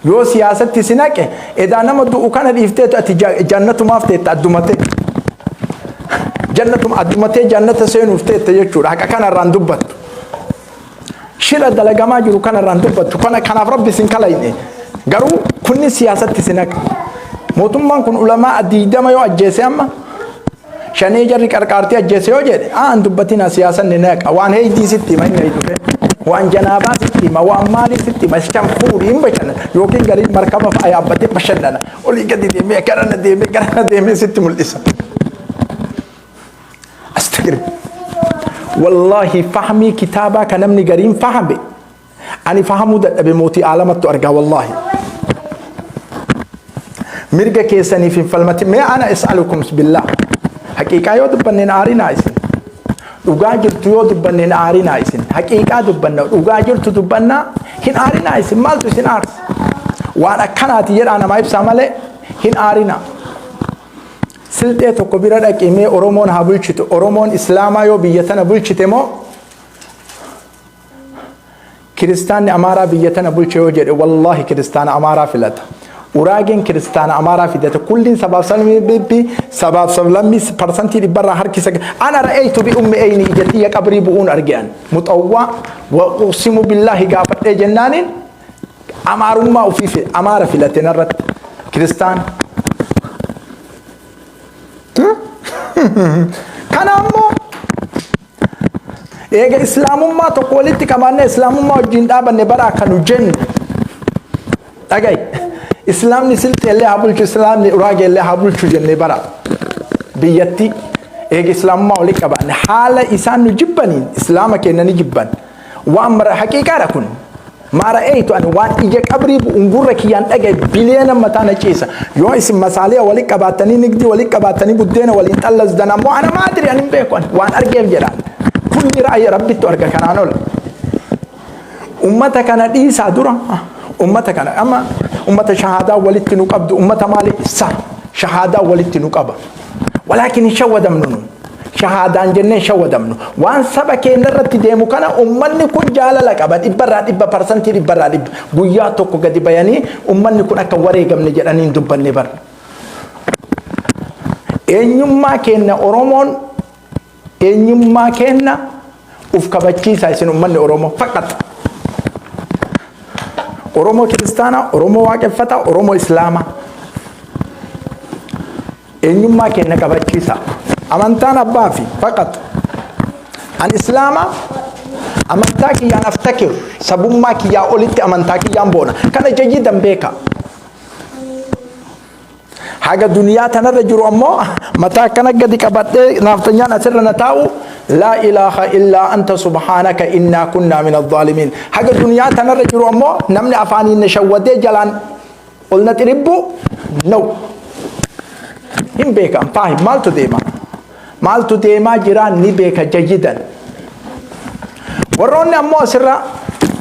يو سياسة تسناك إذا نما دو كان الإفتاء أتي جنة ما فتت أدمته جنة سين فتت تجور هكا كان الرندوبت شيل الدلجة ما جرو كان الرندوبت كان ربي سنكلايني قالوا كل سياسة تسناك mootummaan kun ulamaa diidama yoo ajjeese amma shanee jarri qarqaartii ajjeese yoo jedhe aan dubbatina siyaasan ni naqa waan heeydii sitti hima inni dhufe waan janaabaa sitti hima waan maalii sitti hima shan fuudhii hin bashannan yookiin garii markaba fa'a yaabbatee bashannana olii gadi deemee garana deemee sitti mul'isa. Astagir wallahi fahmii kitaabaa kan namni gariin fahame ani fahamuu dadhabe mootii aalamattu argaa wallahi. mirga keessaniif hin falmatin mee ana is'alukum billah haqiiqaa yoo dubbanneen aarinaa isin dhugaa jirtu yoo dubbanneen aarinaa isin haqiiqaa dubbanna dhugaa jirtu dubbannaa hin aarinaa isin maaltu isin aarsa waan akkanaati jedhaa namaa ibsaa malee hin aarinaa silxee tokko bira dhaqimee oromoon haa bulchitu oromoon islaamaa yoo biyya tana bulchite moo kiristaanni amaaraa biyya tana bulche yoo jedhe wallahi kiristaana amaaraa filata uraageen kiristaana amaaraa fidate kulliin sabaaf sablammii parsantii dhibbarraa harkisa ana ra'aytu bi ummi eyni ijatiyya qabrii bu'uun argean muxawwaa wa uqsimu billaahi gaafadhee jennaaniin amaarummaa ofii amaara filate narratti kiristaan kana ammoo eega islaamummaa tokko walitti qabaannee islaamummaa wajjin dhaabanne bara akka nu jennu dhagay islaamni silxeellee haa bulchu islaamni uraageellee haa bulchu jennee bara biyyatti eega islaamummaa walitti qabaanne haala isaan nu jibbaniin islaama keenya ni jibban waan mara haqiiqaadha kun mara eeytu ani waan ija qabrii bu'ungurra kiyyaan dhagay biliyeena mataa na ciisa yoo isin masaaliya walitti qabaatanii nigdii walitti qabaatanii buddeena waliin xallasdan ammoo ana maadiri ani hin beeku waan argeef jedhaan kunni ra'ayi rabbittu arga kanaan ola ummata kana dhiisaa dura ummata kana amma ummata shahadaa walitti nu qabdu ummata maali isa shahadaa walitti nu qaba walaakin shawadamnu nu shahadaan jennee shawadamnu waan saba keenya irratti deemu kana ummanni kun jaalala qaba dhibbarraa dhibba guyyaa tokko gadi bayanii ummanni kun akka wareegamne jedhanii dubbanne bar eenyummaa keenya oromoon eenyummaa keenya uf kabachiisa isin ummanni oromoo faqat oromoo kiristaana oromoo waaqeffata oromoo islaama eenyummaa keenya kabachiisa amantaan abbaa fi faqat an islaama amantaa kiyyaan aftakir sabummaa kiyyaa olitti amantaa kiyyaan boona kana jayyidan beeka haga duniyaa tanarra jiru ammoo mataa kana gadi qabadhee naaftanyaan asirra na taa'u لا إله إلا أنت سبحانك إنا كنا من الظالمين حاجة الدنيا تنرى جرو أمو نمني أفاني نشودي جلان قلنا تربو نو هم بيكا فاهم مالتو ديما جران نبيكا جيدا وروني أمو أسرع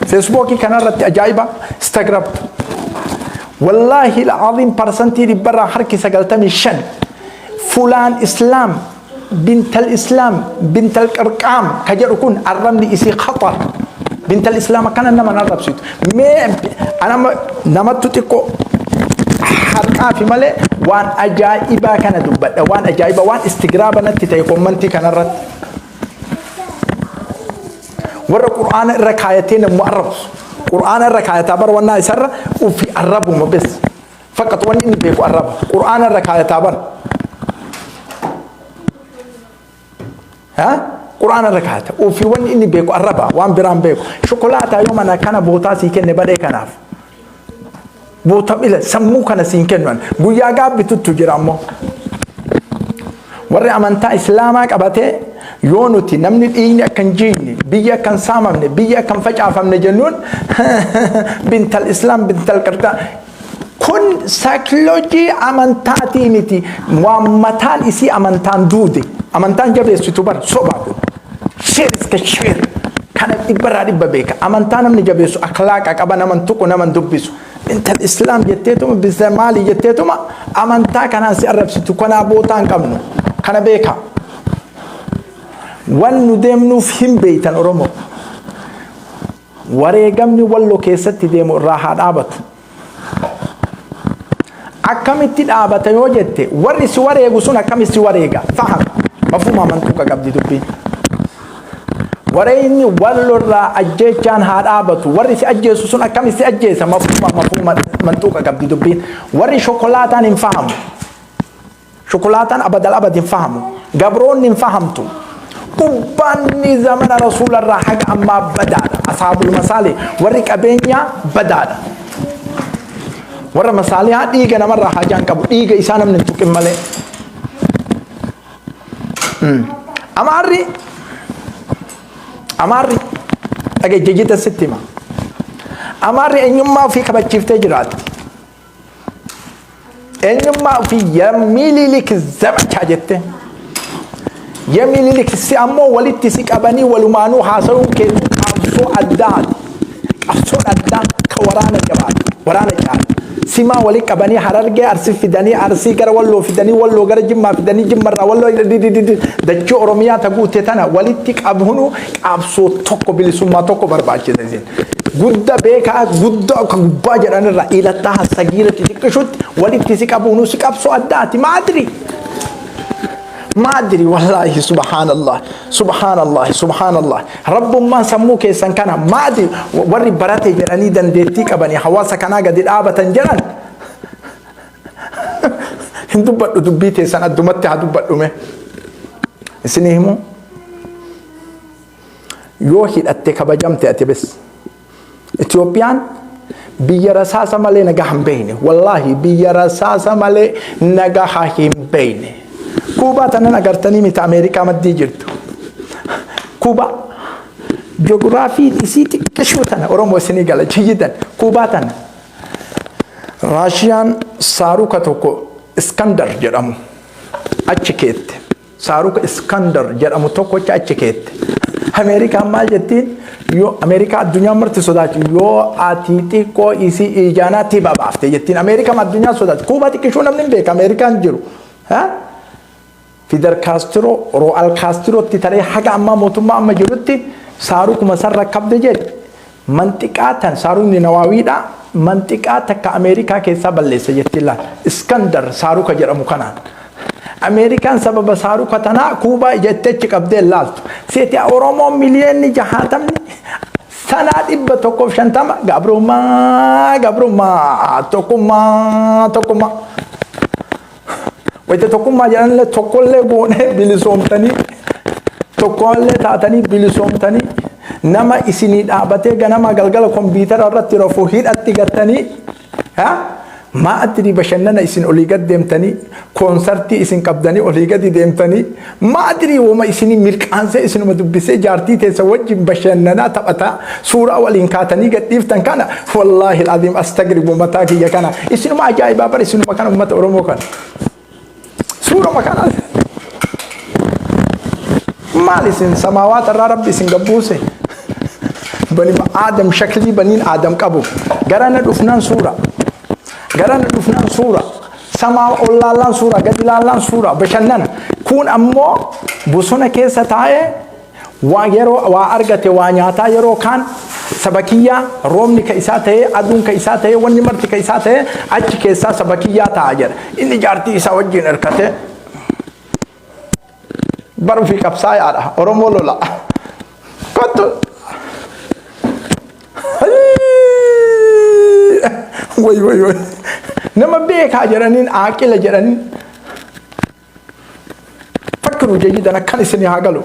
فيسبوكي كان رت أجايبا استغربت والله العظيم برسنتي لبرا حركي سقلتني شن فلان إسلام بنت الإسلام بنت الأرقام كجركون الرمل إسي خطر بنت الإسلام كان نما نرب سيد أنا نمت تكو حركة في ملء وان أجائبا كان دبت وان أجائبا وان استقرابا نتتيكم منتي كان الرد ور القرآن الركايتين مؤرب قرآن الركاية تابر وانا يسر وفي الرب بس فقط وان إني بيكو الرب قرآن الركاية تابر ها قرآن الركعات وفي وين إني بيكو الربا وان برام بيكو شوكولاتة يوم أنا كان بوتا سيكن بدأ كناف بوتا إلى سمو كان سيكن وان بويا جاب بتتجرامو وري أمانتا إسلامك أبته يونتي نمني إيني كان جيني بيا كان ساممني بيا كان فجأة فمن جنون بنت الإسلام بنت الكرتا كن سايكولوجي أمانتاتي متي وامتان إسي أمانتان دودي amantaan jabeessitu bar sobaatu sheeris ka sheer kana dhibbarraa dhibba beeka amantaa namni jabeessu akhlaaqa qaba naman tuqu naman dubbisu intal islaam jetteetuma bisa maali jetteetuma amantaa kanaan si arrabsitu kanaa bootaa hin qabnu kana beeka wan nu deemnuuf hin beeytan oromoo wareegamni walloo keessatti deemu irraa haa dhaabatu akkamitti dhaabata yoo jette warri si wareegu sun akkamitti si wareega faham مفهوم منطوق قبل دبي warayni wallorra ajjechaan haa dhaabatu warri si ajjeesu sun akkamitti si ajjeesa mafhuma mantuuqa qabdi dubbiin warri shokolaataan hin fahamu shokolaataan abadal abad hin fahamu gabroonni hin fahamtu ubbanni zamana rasuularraa haga ammaa badaadha ashaabul masaali warri qabeenya badaadha warra masaalihaa dhiiga namarraa hajaan qabu dhiiga isaa namni hin tuqin malee amaarri dhageejjejjita sitti hima amaarri eenyummaa ofii kabachiiftee jiraatti eenyummaa ofii yamiililik zabachaa jette yamiililik si ammoo walitti si qabanii walumaanuu haasa'uun kennu qabsoo addaati qabsoon addaa ka waraana jabaatu waraana jabaatu simaa walitti qabanii harargee arsii fidanii arsii gara walloo fidanii walloo gara jimmaa fidanii jimmarraa walloo dachee oromiyaa taguute tana walitti qabuun qabsoo tokko bilisummaa tokko barbaachisa isin gudda beekaa gudda akka gubbaa jedhanirra ilataa hasagiira xixiqqishutti walitti si qabuun si qabsoo addaati ما أدري والله سبحان الله سبحان الله سبحان الله رب ما سموه كيسان كان ما أدري وري براتي جراني دنديتيك أبني حواسا كان قد الآبة جران هندو بدو دبيتي سنة دمتي هدو بدو مي سنهمو يوحيد أتك بجمتي أتي بس إثيوبيان بيا رساسة مالي نجاهم بيني والله بيا رساسة مالي نجاهم بيني كوبا تنانا قرتني مت أمريكا ما تيجرتو كوبا جغرافي تسيتي كشوتنا أورمو السنغال جيدا كوبا تنا راشيان ساروكا توكو اسكندر جرامو أتشكيت ساروك اسكندر جرامو توكو أتشكيت أمريكا ما جتين يو أمريكا الدنيا مرت سودات يو آتيتي كو إيسي إيجانا تيبا بافتي جتين أمريكا ما الدنيا سودات كوبا تكشونا من بيك أمريكا نجرو ها فيدر كاسترو روال كاسترو تتري حاجة أما موتما أما جرتي ساروك مسار ركب دجال منطقة سارو نواويدا منطقة كأمريكا كيسا بلسة يتلا اسكندر ساروك جرى مكانا أمريكان سبب ساروك تنا كوبا يتتشك أبدال لالت سيتي أورومو مليون جهاتمني سنة إبا توقف شانتما قبرو ما توقف ما وإذا تقوم مجانا لا تقول له بونه بلسوم تاني تقول له تاتني بلسوم تاني نما إسني أبتة جنما قلقل كمبيوتر أرد ترفوهير أتيجتني ها ما أدري بشننا إسن أوليجت ديم تاني كونسرتي إسن كبداني أوليجت ديم تاني ما أدري وما إسني ملك أنسى إسن مدبسة جارتي تسوج بشننا تبتا سورة والإنكاتني قديف تنكنا والله العظيم أستغرب متاكي يكنا إسن ما جاي بابر إسن مكان أمة أورمو كان سورة مكان مالي سن سماوات الرب سن قبوسه بني آدم شكلي بنين آدم كابو قرانا دفنان سورة سما الله لان سورة قد لان سورة بشنن كون أمو بوسونا كيسة تاي ويرو وارغته وانياتا يرو كان سبكية رومني كيساته أدون كيساته ونمرت كيساته أج كيسا سبكية تاجر إني جارتي سوجين إركته برو في كبساي على أورمولو لا كنت وي نما بيك هاجرانين آكل جرانين فكروا جيدا كان سني هاجلو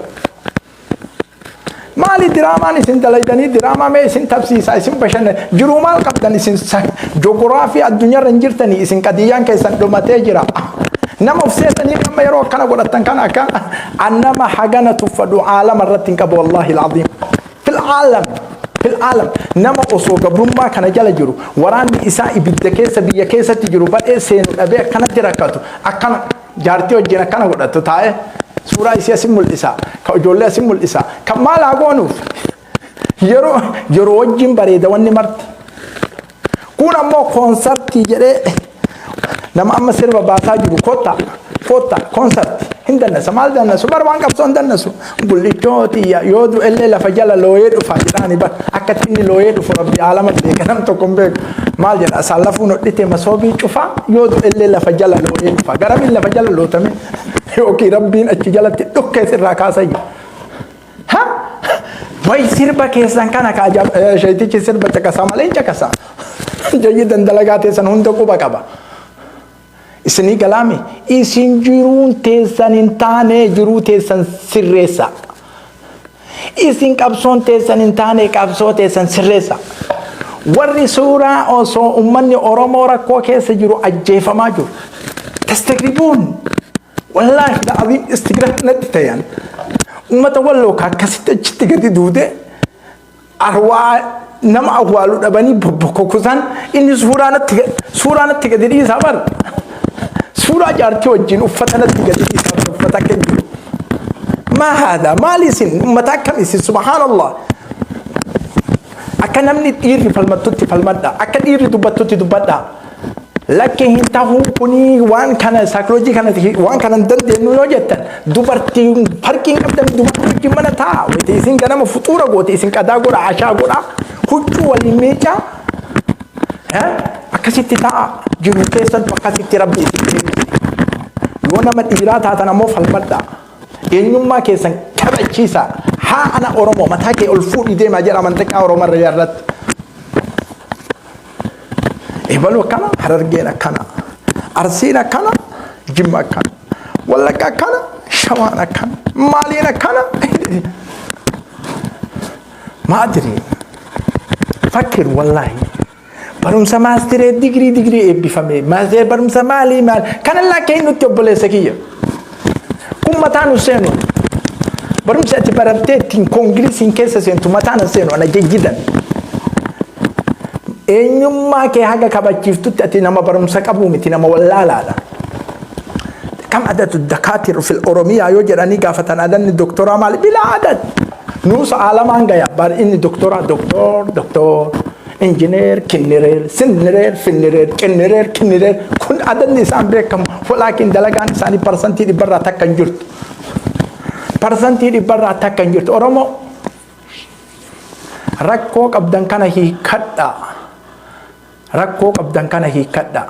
مالي دراما نسين دلائدني دراما ما يسين تفسير سايسين بشن جرومال قبضني سين جغرافيا الدنيا رنجرتني سين كديان كيسان دوماتي جرا نما فسيتني نما يرو كان غدتن كان كان انما حاجنا تفدو عالم الرتين كب والله العظيم في العالم نما أصو قبرما كان جل جرو وران إساء بدكيس بيكيس تجرو بعد سين أبي كان تركته أكان جارتي وجينا كان غدت تاي سورة إسيا سمول إساء كجولة سمول إساء كمال أقولو يرو وجيم بريدة واني مرت كونا مو كونسرت تجري نما أما سيرفا باسا جرو كوتا كونسرت هندنا سمال دنا سوبر بانك أبصون دنا سو بولي توتي يودو إلا لفجلا لويد وفاجراني با أكتيني لويد وفربي عالمك ديكنام تكون بيك مال جنا سالفون نتي مسوبي شوفا يودو إلا لفجلا لويد فقرب إلا فجلا لوتامي يوكي ربين أتجلا تدك كيسر راكاسي ها way sirba keessan kana ka shaytichi sirba caqasa malee caqasa jayyidan dalagaatee san hunda quba qaba isini galami isin jiruun teessan hin taane jiruu teessan sirreessa isin qabsoon teessan hin taane qabsoo teessan sirreessa warri suuraa osoo ummanni Oromoo rakkoo keessa jiru ajjeefamaa jiru tastagribuun wallahi la'azim istigraf nattitayan ummata walloo ka akkasitti achitti gadi duude arwaa nama awwaalu dhabanii bobbokokusan inni suuranatti gadi dhiisaa bar suuraa jaartii wajjin uffatanatti gadi dhiisaa bar uffata kennu ما هذا مالسين متاكم يسين سبحان الله أكن نمني تير فالمتوتي فالمدا أكن تير دبتوتي دبدا لكن هنتاهو كوني وان كان سايكولوجي كان وان كان دند نيوجت دبرتي فرقين قبل دبرتي من تا وتيسين كان مفطوره غوتيسين كدا غورا عشا غورا كوچو ولي ميجا ها أكسيتي تا جوتيسن فكاسيتي ربي يونا ما تيرات هذا مو فالمدا eenyummaa keessan kabachiisa haa ana Oromoo mataa kee ol fuudhii deemaa jira amantaa Oromoo irra yaarratti ebalu akkana Harargeen akkana Arsiin akkana Jimma akkana Wallagga akkana Shawaan akkana Maaliin akkana ما أدري فكر والله برمسا ماستر ديجري بفهمي ماستر برمسا مالي مال كان الله كأنه تقبل سكية كم متانو سينو برمسا تبرتين كونغرس إن كيسة سينتو متانو سينو أنا جدا إنما كهاجا كبتشيفتو تأتينا ما برمسا كابومي تينا ما ولا لا كم عدد الدكاترة في الأورومية يوجد أني قافتنا أدن الدكتوراه مالي بلا عدد نوس عالم عنجا بار إني دكتوراه دكتور إنجنير كنيرير سنيرير فينيرير كنيرير كن عدد نسان بريكم ولكن دلقان ساني برسنتي دي برا تكنجرت برسنتي دي برا تكنجرت أورومو ركوك أبدان كان هي كدا ركوك أبدان كان هي كدا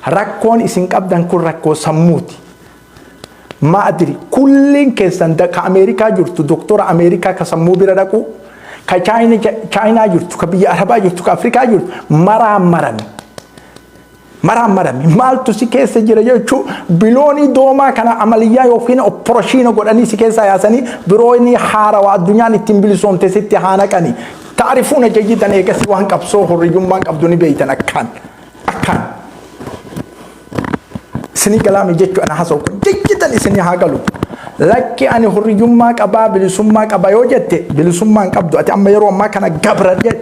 ركون إسنك أبدان كل ركو سموتي ما أدري كلين كيسان كأمريكا جرتو دكتور أمريكا كسمو بيردكو كاينا جرتو كبيا عربا جرتو كأفريقيا جرتو مرام مال تسي كيس جرجو بلوني دوما كان عملية يوفين أوبراشينو قدني سكيسا ياسني برويني حارة والدنيا نتمبلسون تسيتي هانا كاني تعرفون جيدا إيكسي وان كبسوه الرجوم وان كبدوني بيتنا أكان سني كلامي جيتو أنا حاسو جدا سني هاقلو لكن أنا هريوم ما كبا بلسوم ما كبا يوجد بلسوم ما كبدو أتي أما يروم ما كان جبر جد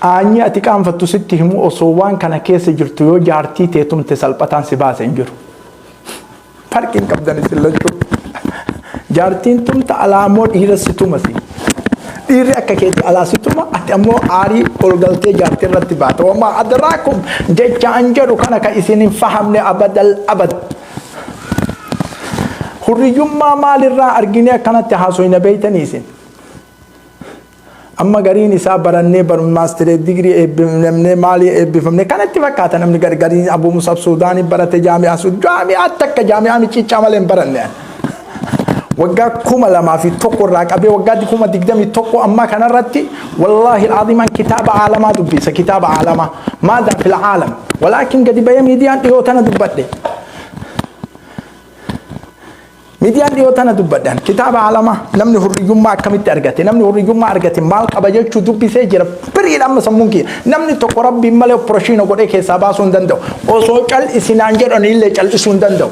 أني أتي كام فتو ستي همو أصوان كان كيس جرتو يو جارتي تيتم تسالبتان سباس انجر فرقين كبداني سلجو جارتين تم تعلامون إيرستو مسي ديري أكاكيتي على ستوما أتأمو آري قلقلتي جارتي رتبات وما أدراكم جيجا أنجرو كان كإسنين فهمني أبد الأبد خريجم ما مال الرا أرجينيا كانت تحاسوين بيتنيسين أما غرين إسا برني برم ماستر ديجري نمني مالي بفهمني كانت تفكرت نمني غرين أبو مصعب سوداني برت جامعة جامعة تك جامعة ميشي شاملين برني وقا كوما لما في توكو راك أبي وقا دي كوما تقدمي توكو أما كان رتي والله العظيم عن كتاب عالم دبيس كتاب عالم ماذا في العالم ولكن قد بيا ميديان ديوتنا دبتي ميديان ديوتنا دبتان كتاب عالم نمني هريجوم ما كميت أرجعتي نمني هريجوم ما أرجعتي مال قبضة شو دبيس جرا بريد أما سمونكي نمني توكو ربي ماله بروشينو قد إيه سبا سوندندو وسوكال إسنانجر أنيل كال إسوندندو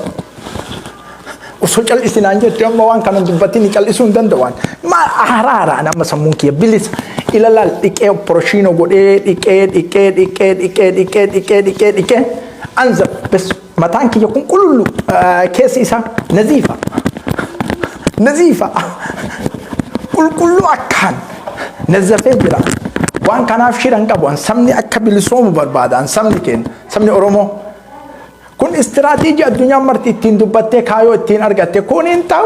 وسوكال إسنانجر تيوم وان كانوا دبتين كال إسوندندوان ما أحرارا أنا ما سمونكي بليس إلا لا إكيد بروشينو قد إكيد أنزل بس متانك يكون كل كيس إسا نزيفة كل أكان نزفه جرا وان كان أفشيران كابوان سمني أكبر سوم بربادان سمني أورومو كون استراتيجية الدنيا مرتي تندبتة كايو تين أرجعتة كون إنتاو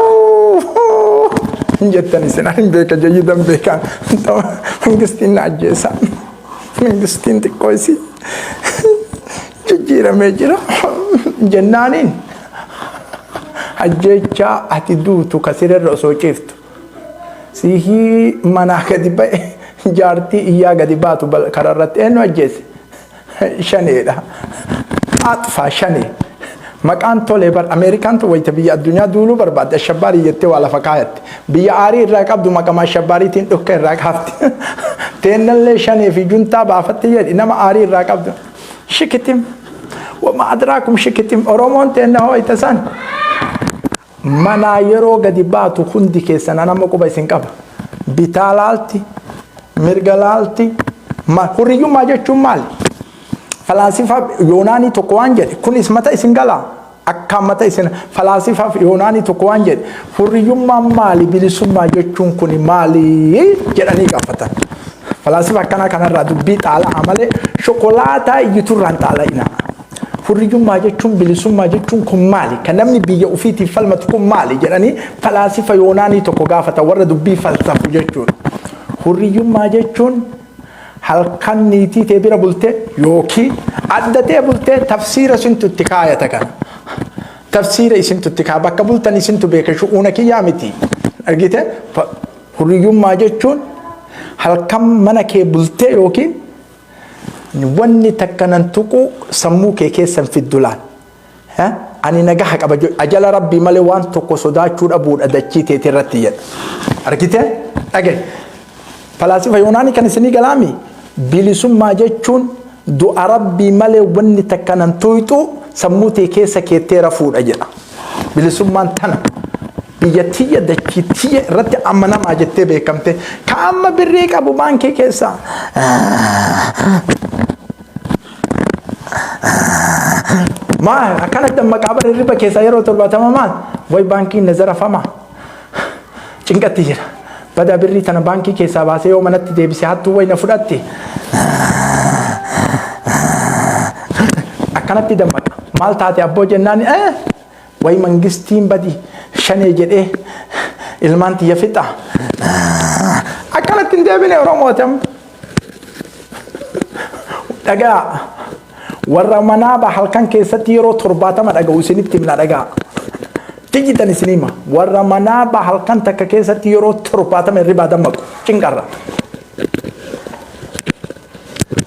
جتني سنين بيكا جيدا بيكا إنتاو منجستين ناجيسا منجستين تكويسي جيرا ميجرا جنانين أجيجا أتدوتو كثير الرسو شفتو sihii manaa gadi ba'e jaartii iyyaa gadi baatu kararratti eenyu ajjeese shaneedha axfaa shanee maqaan tolee bar Ameerikaan tu wayita biyya addunyaa duuluu barbaadde ashabbaarii jettee waa lafa kaayatte biyya aarii irraa qabdu maqama ashabbaariitiin dhukka irraa qabdi teennallee shanee fi juntaa baafatti jedhi nama aarii irraa qabdu shikitim wama adraakum shikitim oromoon teenna ho'ita san manaa yeroo gadi baatu hundi keessan nama quba isin qaba bitaa laalti mirga laalti hurriyyummaa jechuun maali falaasifa yoonaanii tokko waan jedhe kunis mata isin galaa akka mata isin falaasifa yoonaanii tokko waan jedhe hurriyyummaa maali bilisummaa jechuun kun maali jedhanii gaafatan falaasifa akkana kanarraa dubbii xaalaa malee shokolaataa iyyiturraan xaala'ina hurriyyummaa jechuun bilisummaa jechuun kun maali kan namni biyya ofiitiif falmatu kun maali jedhanii falaasifa yoonaanii tokko gaafatan warra dubbii falsafu jechuudha hurriyyummaa jechuun halkan niitii tee bira bultee yookiin addatee bultee tafsiira isintu itti kaayata kana tafsiira isintu itti kaa bakka bultan isintu beeka shu'uuna kiyyaa miti argite hurriyyummaa jechuun halkan mana kee bultee yookiin wanni takka nan tuqu sammuu kee keessan fiddulaan ani nagaha qaba ajala rabbii malee waan tokko sodaachuu dhabuudha dachii teetii irratti jedha argite dhagaye falaasifa yoonaanii kan isinii galaami bilisummaa jechuun du'a rabbii malee wanni takka nan tuqu sammuu tee keessa keettee rafuudha jedha bilisummaan tana biyya tiyya dachii tiyya irratti amanamaa jettee beekamte ka amma birrii qabu baankii keessa maa akkana dammaqaa bara riba keessa yeroo 70 maal way baankiin nazarafama cinqatti jira bada birrii tana baankii keessaa baasee yoo manatti deebisee hattuu wayna fudhatte akkanatti dammaqa maal taate abboo jennaan way mangistiin badi shanee jedhee ilmaan tiyya fixa akkanatti hin deebine oromootam dhagaa warra manaaba halkan keessatti yeroo 70 dhaga'u isinitti himna dhagaa tijitan isinima warra manaaba halkan takka keessatti yeroo 70 irribaa dammaqu cinqarra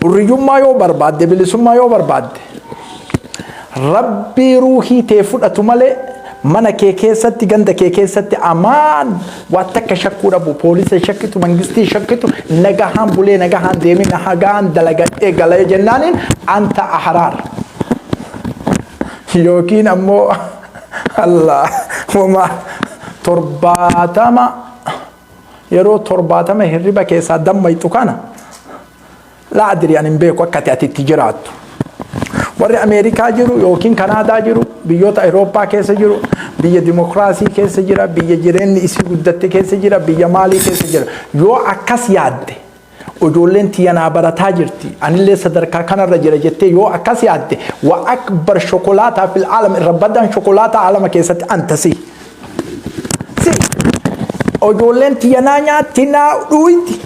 hurriyyummaa yoo barbaadde bilisummaa yoo barbaadde rabbii ruuhii tee fudhatu malee mana kee keessatti ganda kee keessatti amaan waa takka shakkuu dhabu poolisa shakkitu mangistii shakkitu nagahaan bulee nagahaan deemee nagaan dalagadhee galee jennaaniin anta ahraar yookiin ammoo Allah wama 70 yeroo 70 hirriba keessaa dammaytu kana laa adrii ani hin beeku akka ati jiraattu warri Ameerikaa jiru yookiin Kanaadaa jiru biyyoota Awurooppaa keessa jiru biyya dimokiraasii keessa jira biyya jireenyi isii guddatte keessa jira biyya maalii keessa jira yoo akkas yaadde ijoolleen tiyyanaa barataa jirti anillee sadarkaa kanarra jira jettee yoo akkas yaadde wa akbar shokolaataa fil aalam irra baddaan shokolaataa aalama keessatti antasi ijoolleen tiyyanaa nyaatti naa dhuunti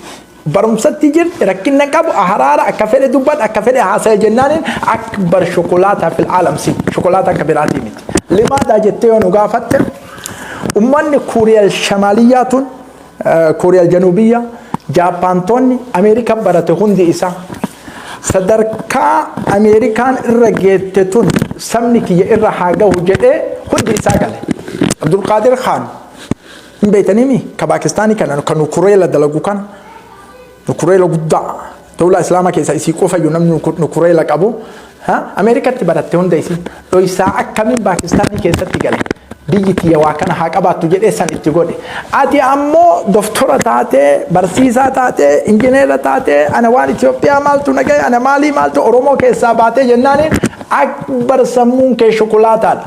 barumsatti jirti rakkinna qabu aharaara akka fedhe dubbat akka fedhe haasa'e jennaanin akbar shokolaataa fil aalam si shokolaataa akka biraatii miti limaadhaa jettee yoo nu gaafatte ummanni kuuriyal shamaaliyyaa tun kuuriyal januubiyyaa jaapaantoonni Ameerikaa barate hundi isaa sadarkaa Ameerikaan irra geette tun sabni kiyya irra haa gahu jedhee hundi isaa gale Abdulqaadir Khaan hin beeytanimi ka Paakistaanii kana kan Kureela dalagu kana Kureela guddaa dawla islaamaa keessa isii qofa yoo namni Kureela qabu Ameerikaatti baratte hunda isii dhoysaa akkamiin Paakistaanii keessatti gale biyyi tiyya waa kana haa qabaattu jedhee san itti godhe ati ammoo doktora taatee barsiisaa taatee injineera taatee ana waan Itoophiyaa maaltu nagaya ana maalii maaltu Oromoo keessaa baatee jennaaniin akbar sammuun kee shokolaataadha